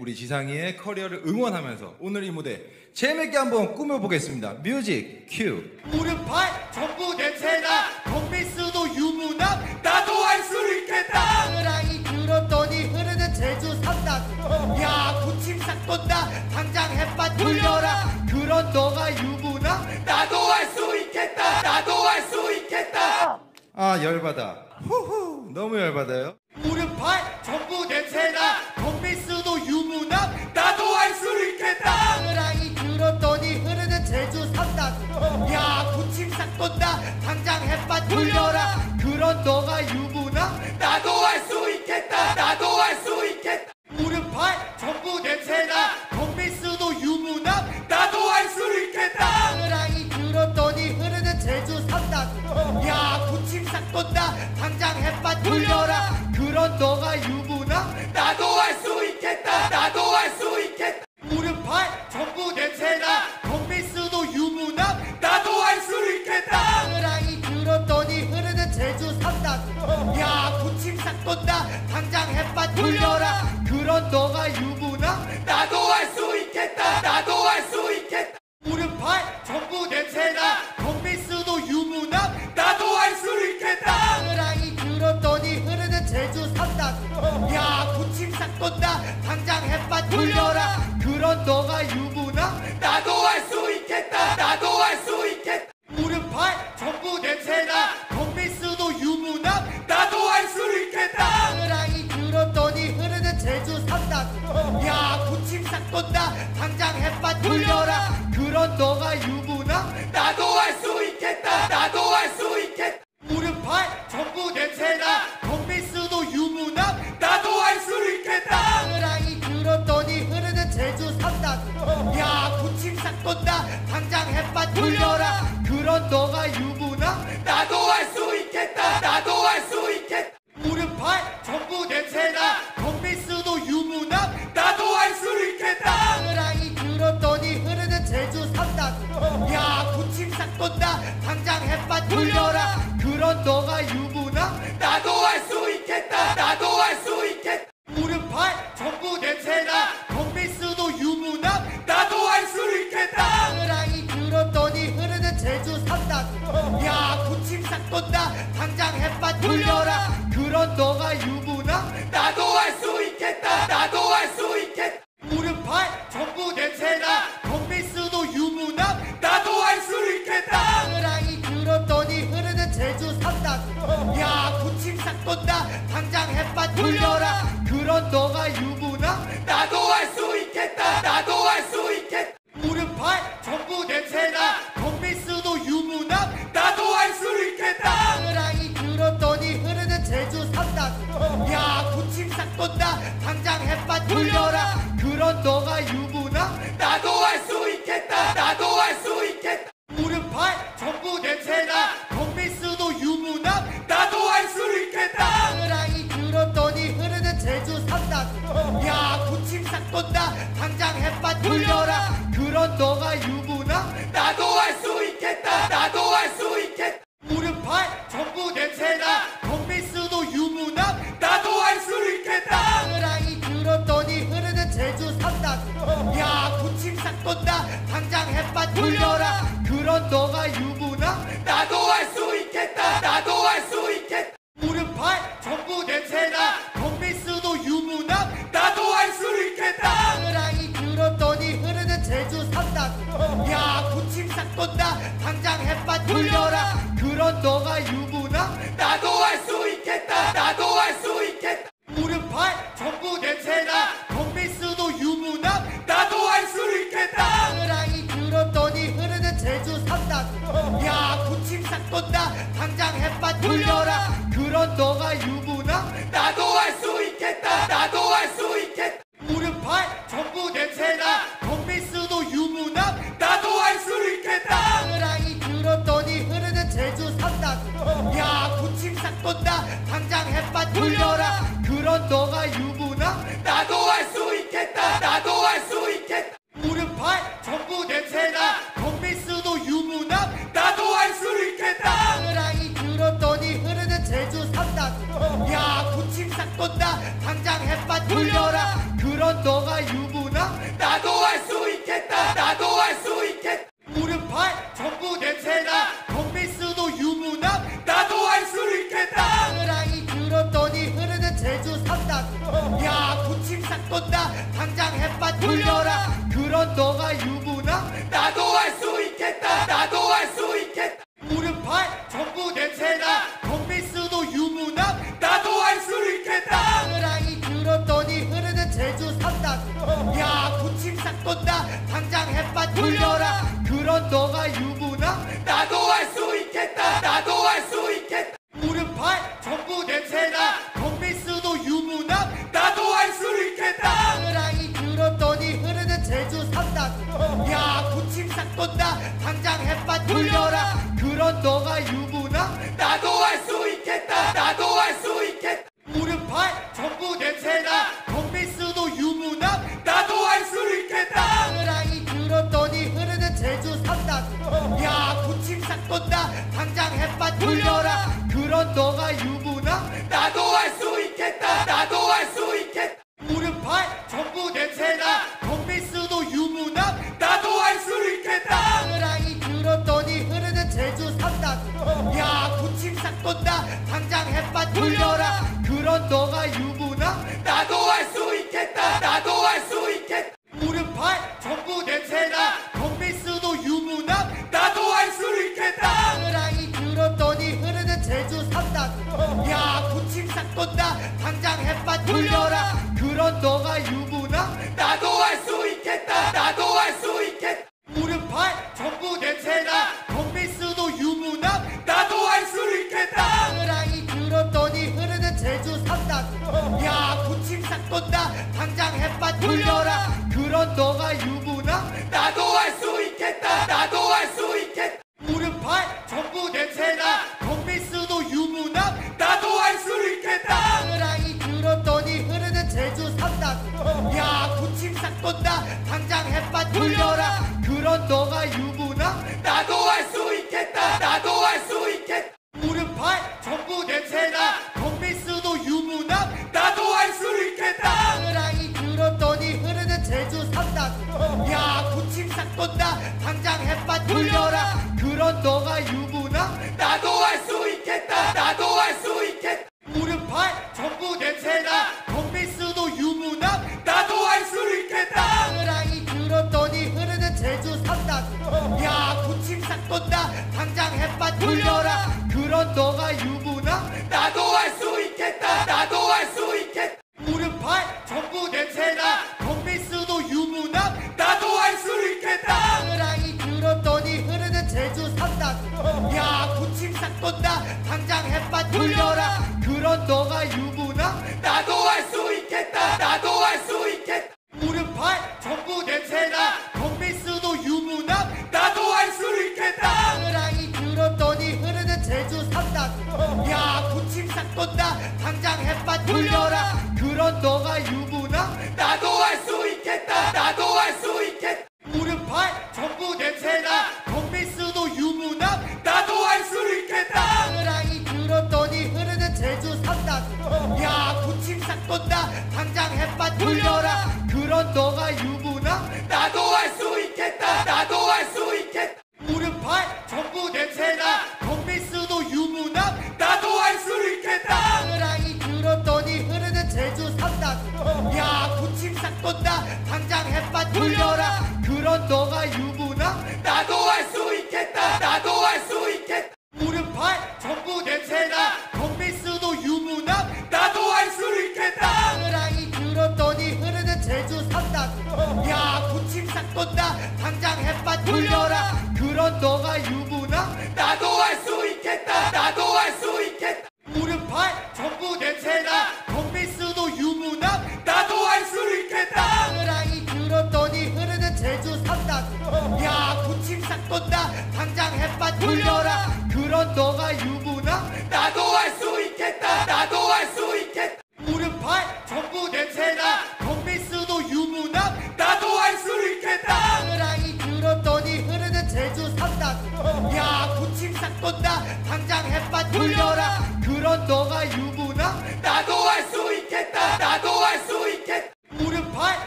우리 지상이의 커리어를 응원하면서 오늘 이 무대 재밌게 한번 꾸며보겠습니다. 뮤직 큐. 무릎팔 전부 냄새나 덤비스도 유부남 나도 할 수 있겠다. 으랑이 들었더니 흐르는 제주 삼단. 야 구침삭 돈다 당장 햇반 돌려라. 그런 너가 유부남 나도 할 수 있겠다. 나도 할 수 있겠다. 아 열받아. 후후 너무 열받아요. 무릎팔 전부 냄새나 덤비스도 유부남 나도 할 수 있겠다. 으랑이 들었더니 흐르는 제주 삼단. 야 구침삭 돈다 당장 햇반 돌려라. 그런 너가 유부남 나도 할 수 있겠다. 나도 할 수 있겠다. 무릎팔 전부 냄새나 덤비스도 유부남 나도 할 수 있겠다. 으랑이 들었더니 흐르는 제주 삼단. 야 구침삭 돈다 당장 햇반 돌려라. 그런 너가 유부남 나도 할 수 있겠다. 나도 할 수 있겠다. 무릎팔 전부 냄새나 덤비스도 유부남 나도 할 수 있겠다. 으랑이 들었더니 흐르는 제주 삼단. 야 구침삭 돈다 당장 햇반 돌려라. 그런 너가 유부남 나도 할 수 있겠다. 나도 할 수 있겠다. 무릎팔 전부 냄새나 덤비스도 유부남 나도 할 수 있겠다. 으랑이 들었더니 흐르는 제주 삼단. 야 구침삭 돈다 당장 햇반 돌려라. 그런 너가 유부남 나도 할 수 있겠다. 나도 할 수 있겠다. 무릎팔 전부 냄새나 덤비스도 유부남 나도 할 수 있겠다. 으랑이 들었더니 흐르는 제주 삼단. 야 구침삭 돈다 당장 햇반 돌려라. 그런 너가 유부남 나도 할 수 있겠다. 나도 할 수 있겠다. 무릎팔 전부 냄새나 덤비스도 유부남 나도 할 수 있겠다. 으랑이 들었더니 흐르는 제주 삼단. 야 구침삭 돈다 당장 햇반 돌려라. 그런 너가 유부남 나도 할 수 있겠다. 나도 할 수 있겠다. 무릎팔 전부 냄새나 덤비스도 유부남 나도 할 수 있겠다. 으랑이 들었더니 흐르는 제주 삼단. 야 구침삭 돈다 당장 햇반 돌려라. 그런 너가 유부남 나도 할 수 있겠다. 나도 할 수 있겠다. 무릎팔 전부 냄새나 덤비스도 유부남 나도 할 수 있겠다. 으랑이 들었더니 흐르는 제주 삼단. 야 구침삭 돈다 당장 햇반 돌려라. 그런 너가 유부남 나도 할 수 있겠다. 나도 할 수 있겠다. 무릎팔 전부 냄새나 덤비스도 유부남 나도 할 수 있겠다. 으랑이 들었더니 흐르는 제주 삼단. 야 구침삭 돈다 당장 햇반 돌려라. 그런 너가 유부남 나도 할 수 있겠다. 나도 할 수 있겠다. 무릎팔 전부 냄새나 덤비스도 유부남 나도 할 수 있겠다. 으랑이 들었더니 흐르는 제주 삼단. 야 구침삭 돈다 당장 햇반 돌려라. 그런 너가 유부남 나도 할 수 있겠다. 나도 할 수 있겠다. 무릎팔 전부 냄새나 덤비스도 유부남 나도 할 수 있겠다. 으랑이 들었더니 흐르는 제주 삼단. 야 구침삭 돈다 당장 햇반 돌려라. 그런 너가 유부남 나도 할 수 있겠다. 나도 할 수 있겠다. 무릎팔 전부 냄새나 덤비스도 유부남 나도 할 수 있겠다. 으랑이 들었더니 흐르는 제주 삼단. 야 구침삭 돈다 당장 햇반 돌려라. 그런 너가 유부남 나도 할 수 있겠다. 나도 할 수 있겠다. 무릎팔 전부 냄새나 덤비스도 유부남 나도 할 수 있겠다. 으랑이 들었더니 흐르는 제주 삼단. 야 구침삭 돈다 당장 햇반 돌려라. 그런 너가 유부남 나도 할 수 있겠다. 나도 할 수 있겠다. 무릎팔 전부 냄새나 덤비스도 유부남 나도 할 수 있겠다. 으랑이 들었더니 흐르는 제주 삼단. 야 구침삭 돈다 당장 햇반 돌려라. 그런 너가 유부남 나도 할 수 있겠다. 나도 할 수 있겠다. 무릎팔 전부 냄새나 덤비스도 유부남 나도 할 수 있겠다. 으랑이 들었더니 흐르는 제주 삼단. 야 구침삭 돈다 당장 햇반 돌려라. 그런 너가 유부남 나도 할 수 있겠다. 나도 할 수 있겠다. 무릎팔 전부 냄새나 덤비스도 유부남 나도 할 수 있겠다. 으랑이 들었더니 흐르는 제주 삼단. 야 구침삭 돈다 당장 햇반 돌려라. 그런 그런 너가 유부남 나도 할 수 있겠다 나도 할 수 있겠다 무릎팔 전부 냄새나 덤비스도 유부남 나도 할 수 있겠다 으라이 들었더니 흐르는 제주 삼다구 야 구침삭 돈다 당장 햇밭 돌려라 그런 너가 유부남 나도 할 수 있겠다 나도 할 수 있겠다 무릎팔 전부 냄새나 덤비스도 유부남 나도 할 수 있겠다 으라이 들었더니 흐르는 제주 삼다구 야 구침삭 돈다 당장 햇밭 돌려라 그런 너가 유부남 나도 할 수 있겠다 나도 할 수 있겠다 무릎팔 전부 냄새나 덤비스도 유부남 나도 할 수 있겠다 으라이 들었더니 흐르는 제주 삼다구 야 구침삭 돈다 당장 햇밭 돌려라 그런 너가 유부남 나도 할 수 있겠다 나도 할 수 있겠다 무릎팔 전부 냄새나 덤비스도 유부남 나도 할 수 있겠다 으라이 들었더니 흐르는 제주 삼다구 야 구침삭 돈다 당장 햇밭 돌려라 그런 너가 유부남 나도 할 수 있겠다 나도 할 수 있겠다 무릎팔 전부 냄새나 덤비스도 유부남 나도 할 수 있겠다 으라이 들었더니 흐르는 제주 삼다구 야 구침삭 돈다 당장 햇밭 돌려라 그런 너가 유부남 나도 할 수 있겠다 나도 할 수 있겠다 무릎팔 전부 냄새나 덤비스도 유부남 나도 할 수 있겠다 으라이 들었더니 흐르는 제주 삼다구 야 구침삭 돈다 당장 햇밭 돌려라 그런 너가 유부남 나도 할 수 있겠다 나도 할 수 있겠다 무릎팔 전부 냄새나 덤비스도 유부남 나도 할 수 있겠다 으라이 들었더니 흐르는 제주 삼다구 야 구침삭 돈다 당장 햇밭 돌려라 그런 너가 유부남 나도 할 수 있겠다 나도 할 수 있겠다 무릎팔 전부 냄새나 덤비스도 유부남 나도 할 수 있겠다 으라이 들었더니 흐르는 제주 삼다구 야 구침삭 돈다 당장 햇밭 돌려라 그런 너가 유부남 나도 할 수 있겠다 나도 할 수 있겠다 무릎팔 전부 냄새나 덤비스도 유부남 나도 할 수 있겠다 으라이 들었더니 흐르는 제주 삼다구 야 구침삭 돈다 당장 햇밭 돌려라 그런 너가 유부남 나도 할 수 있겠다 나도 할 수 있겠다 무릎팔 전부 냄새나 덤비스도 유부남 나도 할 수 있겠다 으라이 들었더니 흐르는 제주 삼다구 야 구침삭 돈다 당장 햇밭 돌려라 그런 너가 유부남 나도 할 수 있겠다 나도 할 수 있겠다 무릎팔 전부 냄새나 덤비스도 유부남 나도 할 수 있겠다 으라이 들었더니 흐르는 제주 삼다구 야 구침삭 돈다 당장 햇밭 돌려라 그런 너가 유부남 나도 할 수 있겠다 나도 할 수 있겠다 무릎팔 전부 냄새나 덤비스도 유부남 나도 할 수 있겠다 으라이 들었더니 흐르는 제주 삼다구 야 구침삭 돈다 당장 햇밭 돌려라 그런 너가 유부남 나도 할 수 있겠다 나도 할 수 있겠다 무릎팔 전부 냄새나 덤비스도 유부남 나도 할 수 있겠다 으라이 들었더니 흐르는 제주 삼다구 야 구침삭 돈다 당장 햇밭 돌려라 그런 너가 유부남 나도 할 수 있겠다 나도 할 수 있겠다 무릎팔 전부 냄새나 덤비스도 유부남 나도 할 수 있겠다 으라이 들었더니 흐르는 제주 삼다구 야 구침삭 돈다 당장 햇밭 돌려라 그런 너가 유부남 나도 할 수 있겠다 나도 할 수 있겠다 무릎팔 전부 냄새나 덤비스도 유부남 나도 할 수 있겠다 으라이 들었더니 흐르는 제주 삼다구 야 구침삭 돈다 당장 햇밭 돌려라 그런 너가 유부남 나도 할 수 있겠다 나도 할 수 있겠다 무릎팔 전부 냄새나 덤비스도 유부남 나도 할 수 있겠다 으라이 들었더니 흐르는 제주 삼다구 야 구침삭 돈다 당장 햇밭 돌려라 그런 너가 유부남 나도 할 수 있겠다 나도 할 수 있겠다 무릎팔 전부 냄새나 덤비스도 유부남 나도 할 수 있겠다 으라이 들었더니 흐르는 제주 삼다구 야 구침삭 돈다 당장 햇밭 돌려라 그런 너가 유부남 나도 할 수 있겠다 나도 할 수 있겠다 무릎팔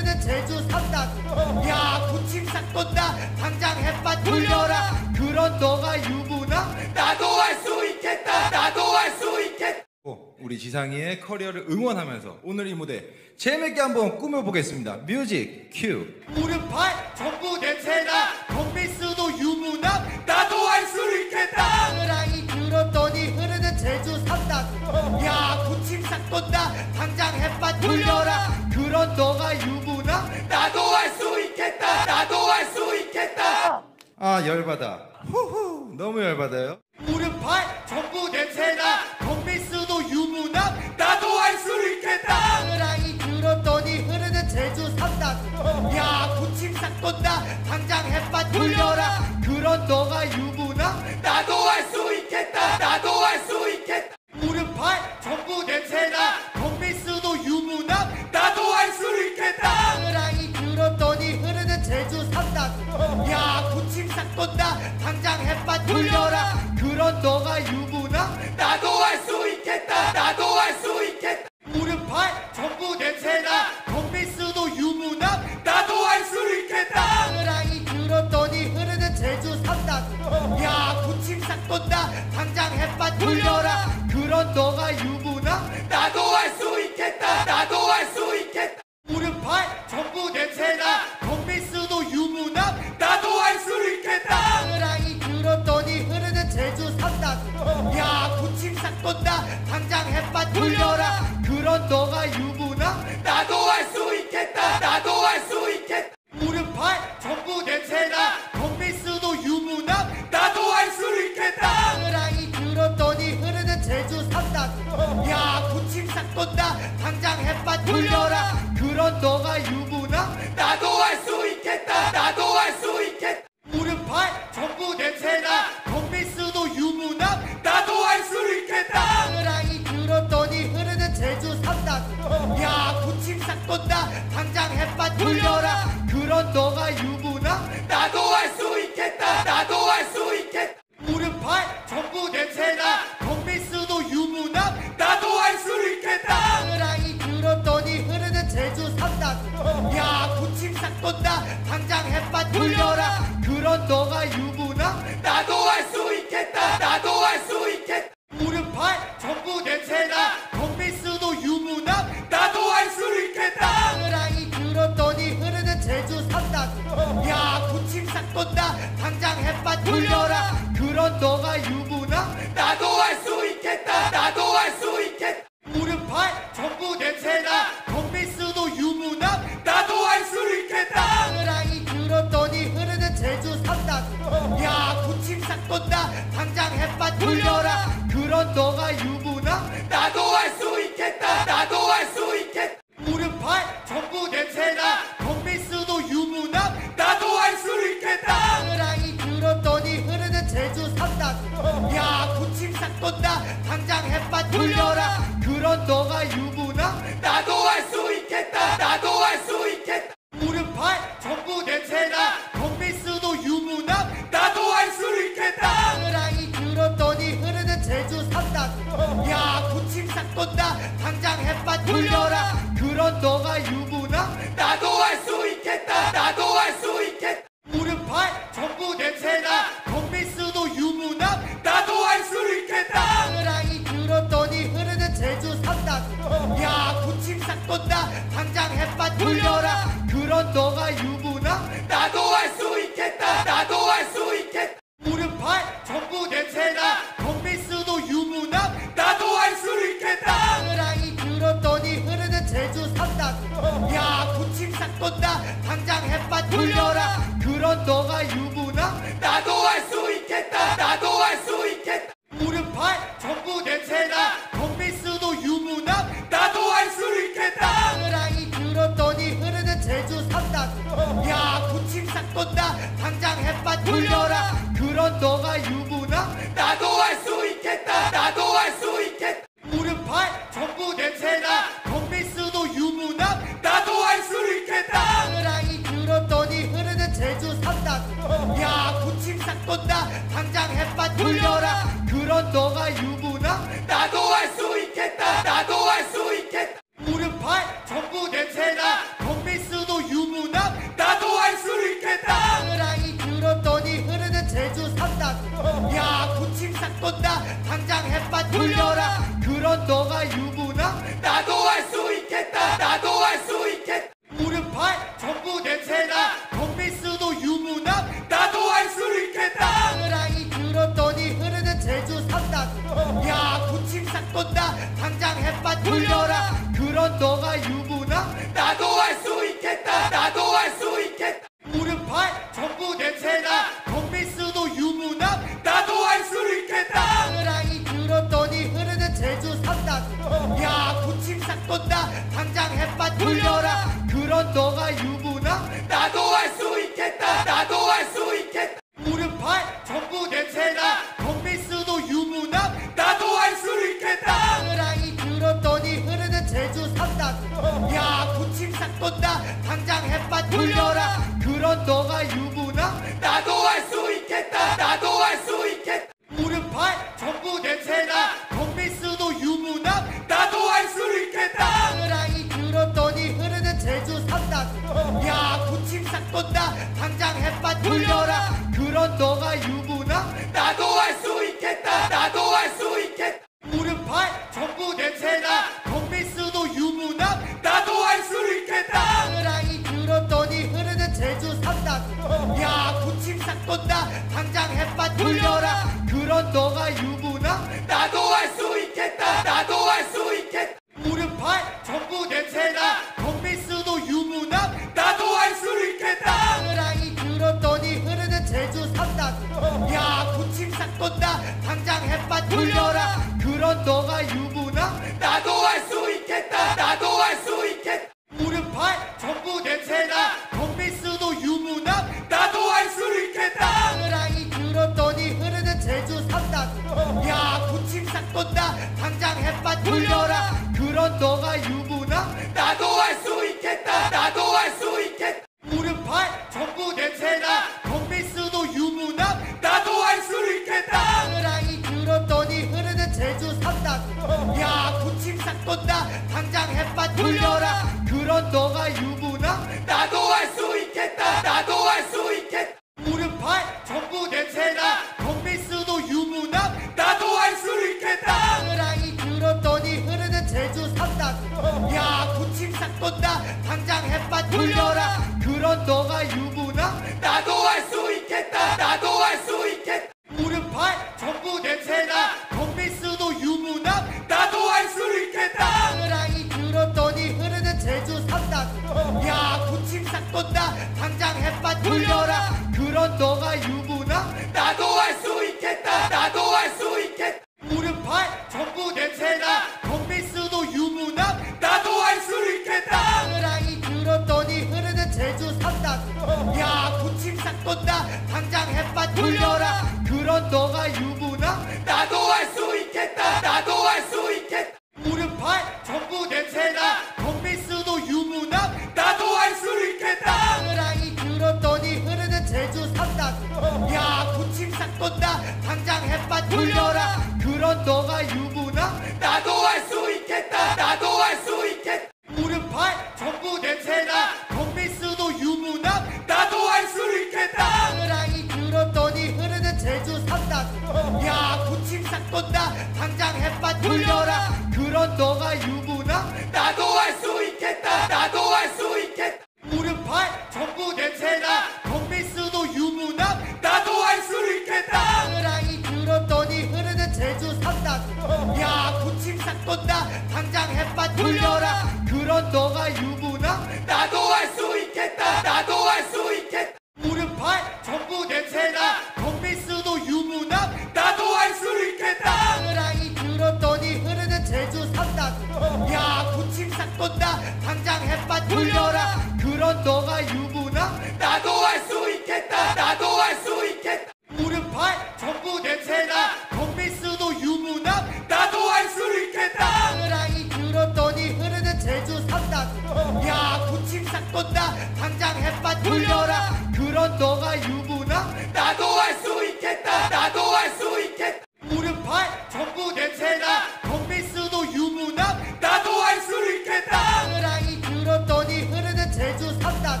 우리 지상이의 커리어를 응원하면서 오늘 이 무대 재밌게 한번 꾸며보겠습니다. 뮤직 큐. 무릎팔 전부 냄새나 덤비스도 유부남 나도 할 수 있겠다. 으라이 들었더니 흐르는 제주 삼단. 야 구침삭 돈다 당장 햇밭 돌려라. 그런 너가 유부남 나도 할 수 있겠다. 나도 할 수 있겠다. 아 열받아. 후후 너무 열받아요. 무릎팔 전부 냄새나 덤비스도 유부남 나도 할 수 있겠다. 으라이 들었더니 흐르는 제주 삼단. 야 구침삭 돈다 당장 햇밭 돌려라. 그런 너가 유부남 나도 할 수 있겠다. 나도 할 수 있겠다. 무릎팔 전부 냄새나 덤비스도 유부남 나도 할 수 있겠다. 으라이 들었더니 흐르는 제주 삼단. 야 구침삭 돈다 당장 햇밭 돌려라. 그런 너가 유부남 나도 할 수 있겠다. 나도 할 수 있겠다. 무릎팔 전부 냄새나 덤비스도 유부남 나도 할 수 있겠다. 으라이 들었더니 흐르는 제주 삼단. 야 구침삭 돈다 당장 햇밭 돌려라. 그런 너가 유부남 나도 할 수 있겠다. 나도 할 수 있겠다. 무릎팔 전부 냄새나 덤비스도 유부남 나도 할 수 있겠다. 으라이 들었더니 흐르는 제주 삼단. 야 구침삭 돈다 당장 햇밭 돌려라. 그런 너가 유부남 나도 할 수 있겠다. 나도 할 수 있겠다. 무릎팔 전부 냄새나 덤비스도 유부남 나도 할 수 있겠다. 으라이 들었더니 흐르는 제주 삼단. 야 구침삭 돈다 당장 햇밭 돌려라. 그런 너가 유부남 나도 할 수 있겠다. 나도 할 수 있겠다. 무릎팔 전부 냄새나 덤비스도 유부남 나도 할 수 있겠다. 으라이 들었더니 흐르는 제주 삼단. 야 구침삭 돈다 당장 햇밭 돌려라. 그런 너가 유부남 나도 할 수 있겠다. 나도 할 수 있겠다. 무릎팔 전부 냄새나 덤비스도 유부남 나도 할 수 있겠다. 으라이 들었더니 흐르는 제주 삼단. 야 구침삭 돈다 당장 햇밭 돌려라. 그런 너가 유부남 나도 할 수 있겠다. 나도 할 수 있겠다. 무릎팔 전부 냄새나 덤비스도 유부남 나도 할 수 있겠다. 으라이 들었더니 흐르는 제주 삼단. 야 구침삭 돈다 당장 햇밭 돌려라. 그런 너가 유부남 나도 할 수 있겠다. 나도 할 수 있겠다. 무릎팔 전부 냄새나 덤비스도 유부남 나도 할 수 있겠다. 으라이 들었더니 흐르는 제주 삼단. 야 구침삭 돈다 당장 햇밭 돌려라. 그런 너가 유부남 나도 할 수 있겠다. 나도 할 수 있겠다. 무릎팔 전부 냄새나 덤비스도 유부남 나도 할 수 있겠다. 으라이 들었더니 흐르는 제주 삼단. 야 구침삭 돈다 당장 햇밭 돌려라. 그런 너가 유부남 나도 할 수 있겠다. 나도 할 수 있겠다. 무릎팔 전부 냄새나 덤비스도 유부남 나도 할 수 있겠다. 으라이 들었더니 흐르는 제주 삼단. 야 구침삭 돈다 당장 햇밭 돌려라. 그런 너가 유부남 나도 할 수 있겠다. 나도 할 수 있겠다. 무릎팔 전부 냄새나 덤비스도 유부남 나도 할 수 있겠다. 으라이 들었더니 흐르는 제주 삼단. 야 구침삭 돈다 당장 햇밭 돌려라. 그런 너가 유부남 나도 할 수 있겠다. 나도 할 수 있겠다. 무릎팔 전부 냄새나 덤비스도 유부남 나도 할 수 있겠다. 으라이 들었더니 흐르는 제주 삼단. 야 구침삭 돈다 당장 햇밭 돌려라. 그런 너가 유부남 나도 할 수 있겠다. 나도 할 수 있겠다. 무릎팔 전부 냄새나 덤비스도 유부남 나도 할 수 있겠다. 으라이 들었더니 흐르는 제주 삼단. 야 구침삭 돈다 당장 햇밭 돌려라. 그런 너가 유부남 나도 할 수 있겠다. 나도 할 수 있겠다. 무릎팔 전부 냄새나 덤비스도 유부남 나도 할 수 있겠다. 으라이 들었더니 흐르는 제주 삼단. 야 구침삭 돈다 당장 햇밭 돌려라. 그런 너가 유부남 나도 할 수 있겠다. 나도 할 수 있겠다. 무릎팔 전부 냄새나 덤비스도 유부남 나도 할 수 있겠다. 으라이 들었더니 흐르는 제주 삼단. 야 구침삭 돈다 당장 햇밭 돌려라. 그런 너가 유부남 나도 할 수 있겠다 나도 할 수 있겠다 무릎팔 전부 냄새나 덕미스도 유부남 나도 할 수 있겠다 으라이 들었더니 흐르는 제주 삼단 야 군침 싹 돈다 당장 햇밭 돌려라 그런 너가 유부남 나도 할 수 있겠다 나도 할 수 있겠다 무릎팔 전부 냄새나 덕미스도 유부남 나도 할 수 있겠다 으라이 들었더니 흐르는 제주 삼단 야 군침 싹 돈다 당장 햇밭 돌려라 그런 너가 유부남 나도 할 수 있겠다 나도 할 수 있겠다 무릎팔 전부 냄새나 덕미스도 유부남 나도 할 수 있겠다 으라이 들었더니 흐르는 제주 삼단 야 군침 싹 돈다 당장 햇밭 돌려라 그런 너가 유부남 나도 할 수 있겠다 나도 할 수 있겠다 무릎팔 전부 냄새나 덕미스도 유부남 나도 할 수 있겠다 으라이 들었더니 흐르는 제주 삼단 야 군침 싹 돈다 당장 햇밭 돌려라 그런 너가 유부남 나도 할 수 있겠다 나도 할 수 있겠다 무릎팔 전부 냄새나 덕미스도 유부남 나도 할 수 있겠다 으라이 들었더니 흐르는 제주 삼단 야 군침 싹 돈다 당장 햇밭 돌려라 그런 너가 유부남 나도 할 수 있겠다 나도 할 수 있겠다 무릎팔 전부 냄새나 덕미스도 유부남 나도 할 수 있겠다 으라이 들었더니 흐르는 제주 삼단 야 군침 싹 돈다 당장 햇밭 돌려라 그런 너가 유부남 나도 할 수 있겠다 나도 할 수 있겠다 무릎팔 전부 냄새나 덕미스도 유부남 나도 할 수 있겠다 으라이 들었더니 흐르는 제주 삼단 야 군침 싹 돈다 당장 햇밭 돌려라 그런 너가 유부남 나도 할 수 있겠다 나도 할 수 있겠다 무릎팔 전부 냄새나 덕미스도 유부남 나도 할 수 있겠다 으라이 들었더니 흐르는 제주 삼단 야 군침 싹 돈다 당장 햇밭 돌려라 그런 너가 유부남 나도 할 수 있겠다 나도 할 수 있겠다 무릎팔 전부 냄새나 덕미스도 유부남 나도 할 수 있겠다 으라이 들었더니 흐르는 제주 삼단 야 군침 싹 돈다 당장 햇밭 돌려라 그런 너가 유부남 나도 할 수 있겠다 나도 할 수 있겠다 무릎팔 전부 냄새나 덕미스도 유부남 나도 할 수 있겠다 으라이 들었더니 흐르는 제주 삼단 야 군침 싹 돈다 당장 햇밭 돌려라 그런 너가 유부남 나도 할 수 있겠다 나도 할 수 있겠다 무릎팔 전부 냄새나 덕미스도 유부남 나도 할 수 있겠다 으라이 들었더니 흐르는 제주 삼단 야 군침 싹 돈다 당장 햇밭 돌려라 그런 너가 유부남 나도 할 수 있겠다 나도 할 수 있겠다 무릎팔 전부 냄새나 덕미스도 유부남 나도 할 수 있겠다 으라이 들었더니 흐르는 제주 삼단 야 군침 싹 돈다 당장 햇밭 돌려라 그런 너가 유부남 나도 할 수 있겠다 나도 할 수 있겠다 무릎팔 전부 냄새나 덕미스도 유부남 나도 할 수 있겠다 으라이 들었더니 흐르는 제주 삼단 야 군침 싹 돈다 당장 햇밭 돌려라 그런 너가 유부남 나도 할 수 있겠다 나도 할 수 있겠다 무릎팔 전부 냄새나 덕미스도 유부남 나도 할 수 있겠다 으라이 들었더니 흐르는 제주 삼단 야 군침 싹 돈다 당장 햇밭 돌려라 그런 너가 유부남 나도 할 수 있겠다 나도 할 수 있겠다 무릎팔 전부 냄새나 덕미스도 유부남 나도 할 수 있겠다 으라이 들었더니 흐르는 제주 삼단 야 군침 싹 돈다 당장 햇밭 돌려라 그런 너가 유부남 나도 할 수 있겠다 나도 할 수 있겠다 무릎팔 전부 냄새나 덕미스도 유부남 나도 할 수 있겠다 으라이 들었더니 흐르는 제주 삼단 야 군침 싹 돈다 당장 햇밭 돌려라 그런 너가 유부남 나도 할 수 있겠다 나도 할 수 있겠다 무릎팔 전부 냄새나 덕미스도 유부남 나도 할 수 있겠다 으라이 들었더니 흐르는 제주 삼단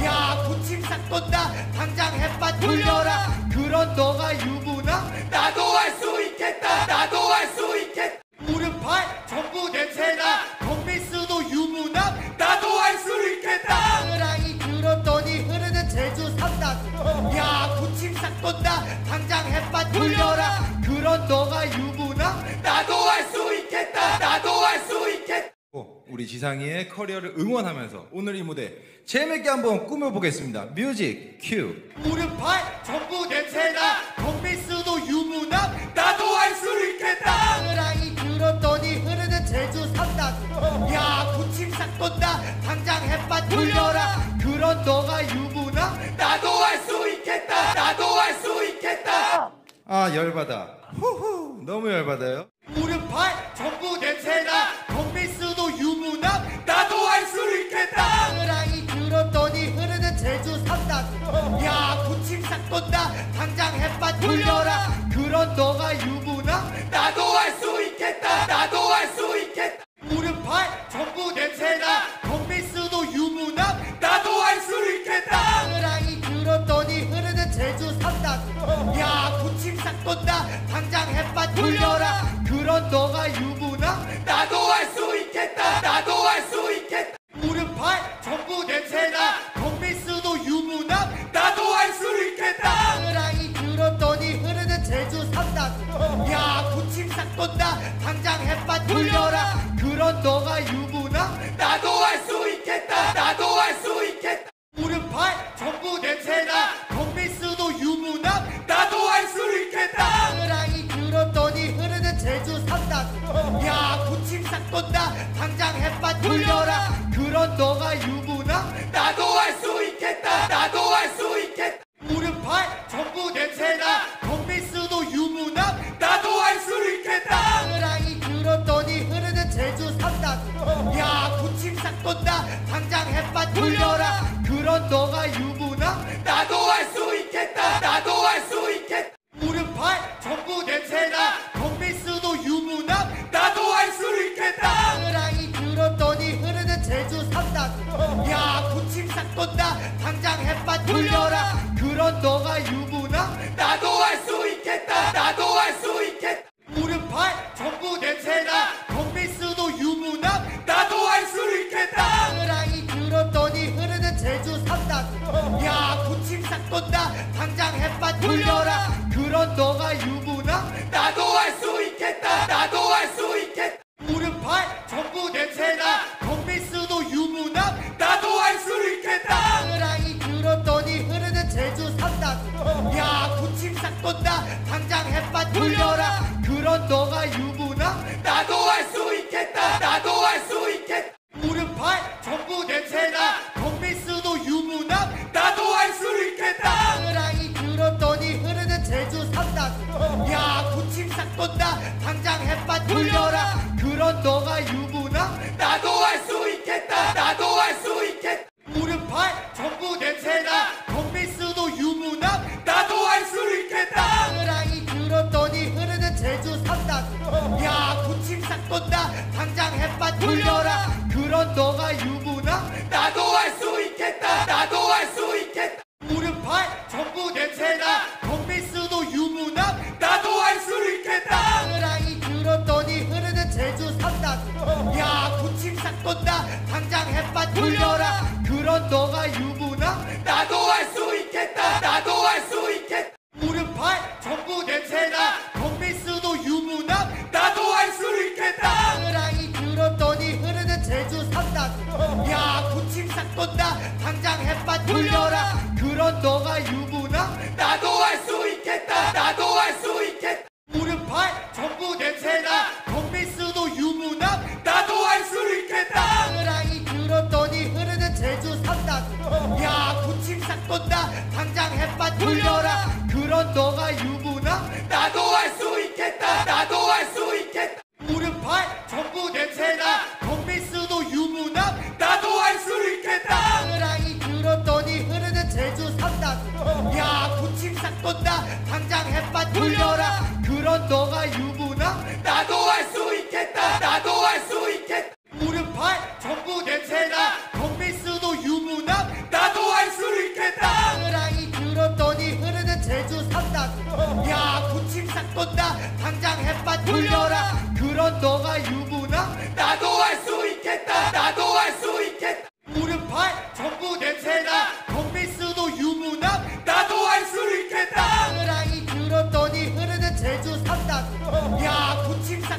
야 군침 싹 돈다 당장 햇밭 돌려라 그런 너가 유부남 나도 할 수 있겠다 나도 할 수 있겠다 무릎팔 유부남 나도 할 수 있겠다 나도 할 수 있겠다. 우리 지상이의 커리어를 응원하면서 오늘 이 무대 재밌게 한번 꾸며보겠습니다. 뮤직 큐. 무릎팔 전부 냄새나 덕미스도 유부남 나도 할 수 있겠다. 으랑이 들었더니 흐르는 제주 삼단. 야 구침삭 돈다 당장 햇밭 돌려라. 그런 너가 유부남 나도 할 수 있겠다 나도 할 수 있겠다. 아 열받아. 후후 너무 열받아요. 무릎팔 전부 냄새나 덕미스도 유부남 나도 할 수 있겠다. 으랑이 들었더니 흐르는 제주 삼단. 야 구침삭 돈다 당장 햇밭 돌려라. 그런 너가 유부남 나도 할 수 있겠다 나도 할 수 있겠다. 무릎팔 전부 냄새나 덕미스도 유부남 나도 할 수 있겠다. 으랑이 들었더니 흐르는 제주 삼단. 야 구침삭 돈다 당장 햇밭 돌려라. 그런 너가 유부남 나도 할 수 있겠다 나도 할 수 있겠다. 무릎팔 전부 냄새나 덕미스도 유부남 나도 할 수 있겠다. 으랑이 들었더니 흐르는 제주 삼단. 야 구침삭 돈다 당장 햇밭 돌려라. 그런 너가 유부남 나도 할 수 있겠다 나도 할 수 있겠다. 무릎팔 전부 냄새나 덕미스도 유부남 나도 할 수 있겠다. 으랑이 들었더니 흐르는 제주 삼단. 야 구침삭 돈다 당장 햇밭 돌려라. 그런 너가 유부남 나도 할 수 있겠다 나도 할 수 있겠다. 무릎팔 전부 냄새나 덕미스도 유부남 나도 할 수 있겠다. 으랑이 들었더니 흐르는 제주 삼단. 야 구침삭 돈다 당장 햇밭 돌려라. 그런 너가 유부남 나도 할 수 있겠다 나도 할 수 있겠다. 무릎팔 전부 냄새나 덕미스도 유부남 나도 할 수 있겠다. 으랑이 들었더니 흐르는 제주 삼단. 야 구침삭 돈다 당장 햇밭 돌려라. 그런 너가 유부남 나도 할 수 있겠다 나도 할 수 있겠다. 무릎팔 전부 냄새나 덕미스도 유부남 나도 할 수 있겠다. 으랑이 들었더니 흐르는 제주 삼단. 야 구침삭 돈다 당장 햇밭 돌려라. 그런 너가 유부남 나도 할 수 있겠다 나도 할 수 있겠다. 무릎팔 전부 냄새나 덕미스도 유부남 나도 할 수 있겠다. 으랑이 들었더니 흐르는 제주 삼단. 야 구침삭 돈다 당장 햇밭 돌려라. 그런 너가 유부남 나도 할 수 있겠다 나도 할 수 있겠다. 무릎팔 전부 냄새나 덕미스도 유부남 나도 할 수 있겠다. 으랑이 들었더니 흐르는 제주 삼단. 야 구침삭 돈다 당장 햇밭 돌려라. 그런 너가 유부남 나도 할 수 있겠다 나도 할 수 있겠다. 무릎팔 전부 냄새나 덕미스도 유부남 나도 할 수 있겠다. 으랑이 들었더니 흐르는 제주 삼단. 야 구침삭 돈다 당장 햇밭 돌려라. 그런 너가 유부남 나도 할 수 있겠다 나도 할 수 있겠다. 무릎팔 전부 냄새나 덕미스도 유부남 나도 할 수 있겠다. 으랑이 들었더니 흐르는 제주 삼단. 야 구침삭 돈다 당장 햇밭 돌려라. 그런 너가 유부남 나도 할 수 있겠다 나도 할 수 있겠다. 무릎팔 전부 냄새나 덕미스도 유부남 나도 할 수 있겠다. 으랑이 들었더니 흐르는 제주 삼단. 야 구침삭 돈다 당장 햇밭 돌려라. 그런 너가 유부남 나도 할 수 있겠다 나도 할 수 있겠다. 무릎팔 전부 냄새나 덕미스도 유부남 나도 할 수 있겠다. 으랑이 들었더니 흐르는 제주 삼단. 야 구침삭 돈다 당장 햇밭 돌려라. 그런 너가 유부남 나도 할 수 있겠다 나도 할 수 있겠다. 무릎팔 전부 냄새나 덕미스도 유부남 나도 할 수 있겠다. 으랑이 들었더니 흐르는 제주 삼단. 야 구침삭 돈다 당장 햇밭 돌려라. 그런 너가 유부남 나도 할 수 있겠다 나도 할 수 있겠다. 무릎팔 전부 냄새나 덕미스도 유부남 나도 할 수 있겠다. 으랑이 들었더니 흐르는 제주 삼단. 야 구침삭 돈다 당장 햇밭 돌려라. 그런 너가 유부남 나도 할 수 있겠다 나도 할 수 있겠다. 무릎팔 전부 냄새나 덕미스도 유부남 나도 할 수 있겠다. 으랑이 들었더니 흐르는 제주 삼단. 야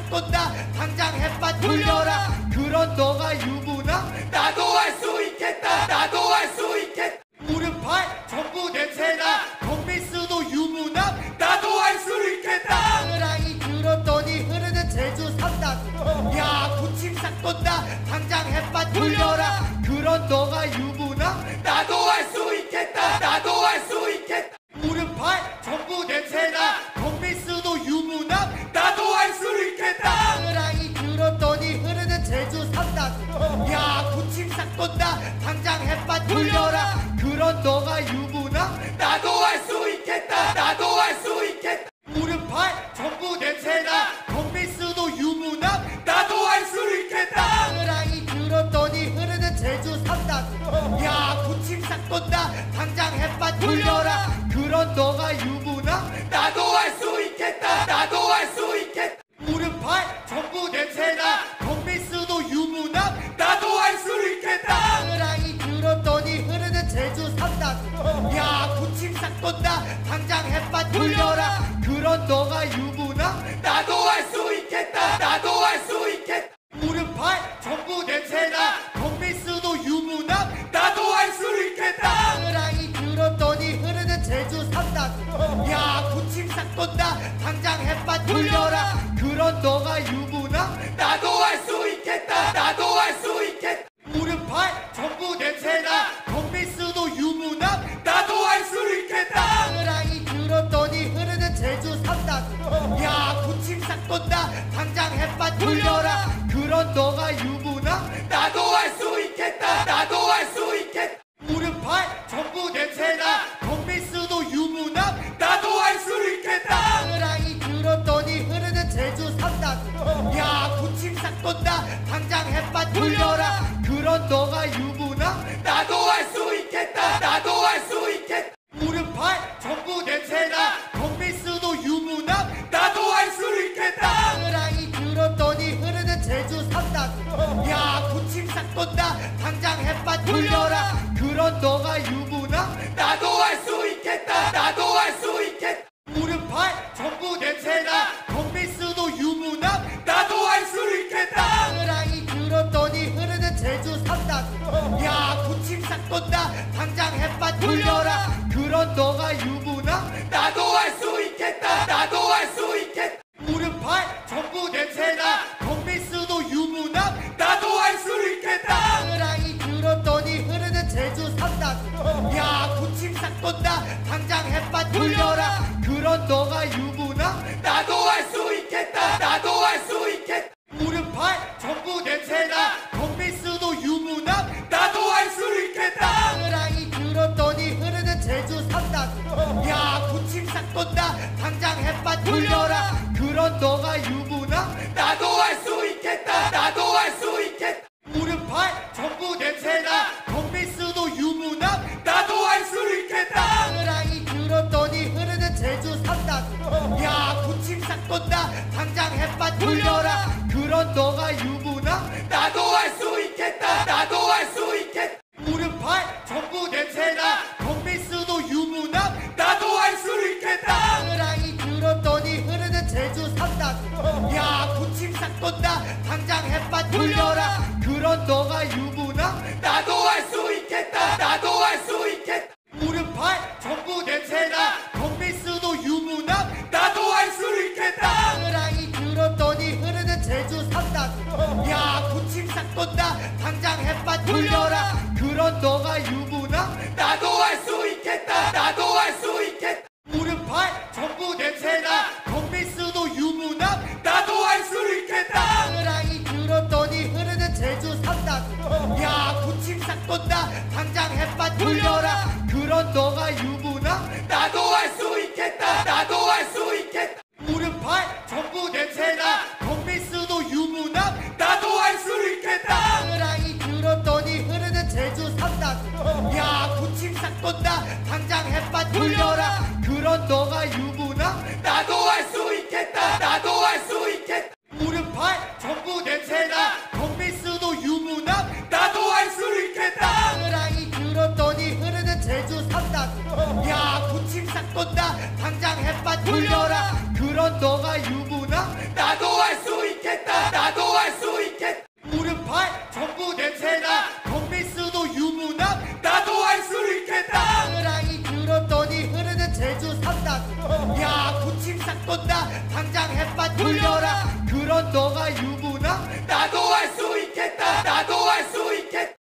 싹 돈다 당장 햇밭 돌려라 그런 너가 유부남 나도 할 수 있겠다 나도 할 수 있겠다 무릎팔 전부 냄새나 덕미스도 유부남 나도 할 수 있겠다 으랑이 들었더니 흐르는 제주 삼단 야 구침 싹 돈다 당장 햇밭 돌려라 그런 너가 유부남 나도 할 수 있겠다 나도 할 수 있겠다 무릎팔 전부 냄새나 덕미스도 유부남 나도 할 수 있겠다 으랑이 들었더니 흐르는 제주 삼단 야 구침 싹 돈다 당장 햇밭 돌려라 그런 너가 유부남 나도 할 수 있겠다 나도 할 수 있겠다 무릎팔 전부 냄새나 덕미스도 유부남 나도 할 수 있겠다 으랑이 들었더니 흐르는 제주 삼단 야 구침 싹 돈다 당장 햇밭 돌려라 그런 너가 유부남 나도 할 수 있겠다 나도 할 수 있겠다 무릎팔 전부 냄새나 덕미스도 유부남 나도 할 수 있겠다 으랑이 들었더니 흐르는 제주 삼단 야 구침 싹 돈다 당장 햇밭 돌려라 그런 너가 유부남 나도 할 수 있겠다 나도 할 수 있겠다 무릎팔 전부 냄새나 덕미스도 유부남 나도 할 수 있겠다 으랑이 들었더니 흐르는 제주 삼단 야 구침 싹 돈다 당장 햇밭 돌려라 그런 너가 유부남 나도 할 수 있겠다 나도 할 수 있겠다 무릎팔 전부 냄새나 덕미스도 유부남 나도 할 수 있겠다 으랑이 들었더니 흐르는 제주 삼단 야 구침 싹 돈다 당장 햇밭 돌려라 그런 너가 유부남 나도 할 수 있겠다 나도 할 수 있겠다 무릎팔 전부 냄새나 덕미스도 유부남 나도 할 수 있겠다 으랑이 들었더니 흐르는 제주 삼단 야 구침 싹 돈다 당장 햇밭 돌려라 그런 너가 유부남 나도 할 수 있겠다 나도 할 수 있겠다 무릎팔 전부 냄새나 덕미스도 유부남 나도 할 수 있겠다 으랑이 들었더니 흐르는 제주 삼단 야 구침 싹 돈다 당장 햇밭 돌려라 그런 너가 유부남 나도 할 수 있겠다 나도 할 수 있겠다 무릎팔 전부 냄새나 덕미스도 유부남 나도 할 수 있겠다 으랑이 들었더니 흐르는 제주 삼단 야 구침 싹 돈다 당장 햇밭 돌려라 그런 너가 유부남 나도 할 수 있겠다 나도 할 수 있겠다 무릎팔 전부 냄새나 덕미스도 유부남 나도 할 수 있겠다 으랑이 들었더니 흐르는 제주 삼단 야 구침 싹 돈다 당장 햇밭 돌려라 그런 너가 유부남 나도 할 수 있겠다 나도 할 수 있겠다 무릎팔 전부 냄새나 덕미스도 유부남 나도 할 수 있겠다 으랑이 들었더니 흐르는 제주 삼단 야 구침 싹 돈다 당장 햇밭 돌려라 그런 너가 유부남 나도 할 수 있겠다 나도 할 수 있겠다 무릎팔 전부 냄새나 덕미스도 유부남 나도 할 수 있겠다 으랑이 들었더니 흐르는 제주 삼단 야 구침 싹 돈다 당장 햇밭 돌려라 그런 너가 유부남 나도 할 수 있겠다 나도 할 수 있겠다 무릎팔 전부 냄새나 덕미스도 유부남 나도 할 수 있겠다 으랑이 들었더니 흐르는 제주 삼단 야 구침 싹 돈다 당장 햇밭 돌려라 그런 너가 유부남 나도 할 수 있겠다 나도 할 수 있겠다 무릎팔 전부 냄새나 덕미스도 유부남 나도 할 수 있겠다 으랑이 들었더니 흐르는 제주 삼단 야 구침 싹 돈다 당장 햇밭 돌려라 그런 너가 유부남 나도 할 수 있겠다 나도 할 수 있겠다 무릎팔 전부 냄새나 덕미스도 유부남 나도 할 수 있겠다 으랑이 들었더니 흐르는 제주 삼단 야 구침 싹 돈다 당장 햇밭 돌려라 그런 너가 유부남 나도 할 수 있겠다 나도 할 수 있겠다 무릎팔 전부 냄새나 덕미스도 유부남 나도 할 수 있겠다 으랑이 들었더니 흐르는 제주 삼단 야 구침 싹 돈다 당장 햇밭 돌려라 그런 너가 유부남 나도 할 수 있겠다 나도 할 수 있겠다 무릎팔 전부 냄새나 덕미스도 유부남 나도 할 수 있겠다 으랑이 들었더니 흐르는 제주 삼단 야 구침 싹 돈다 당장 햇밭 돌려라 그런 너가 유부남 나도 할 수 있겠다 너가 유부남 나도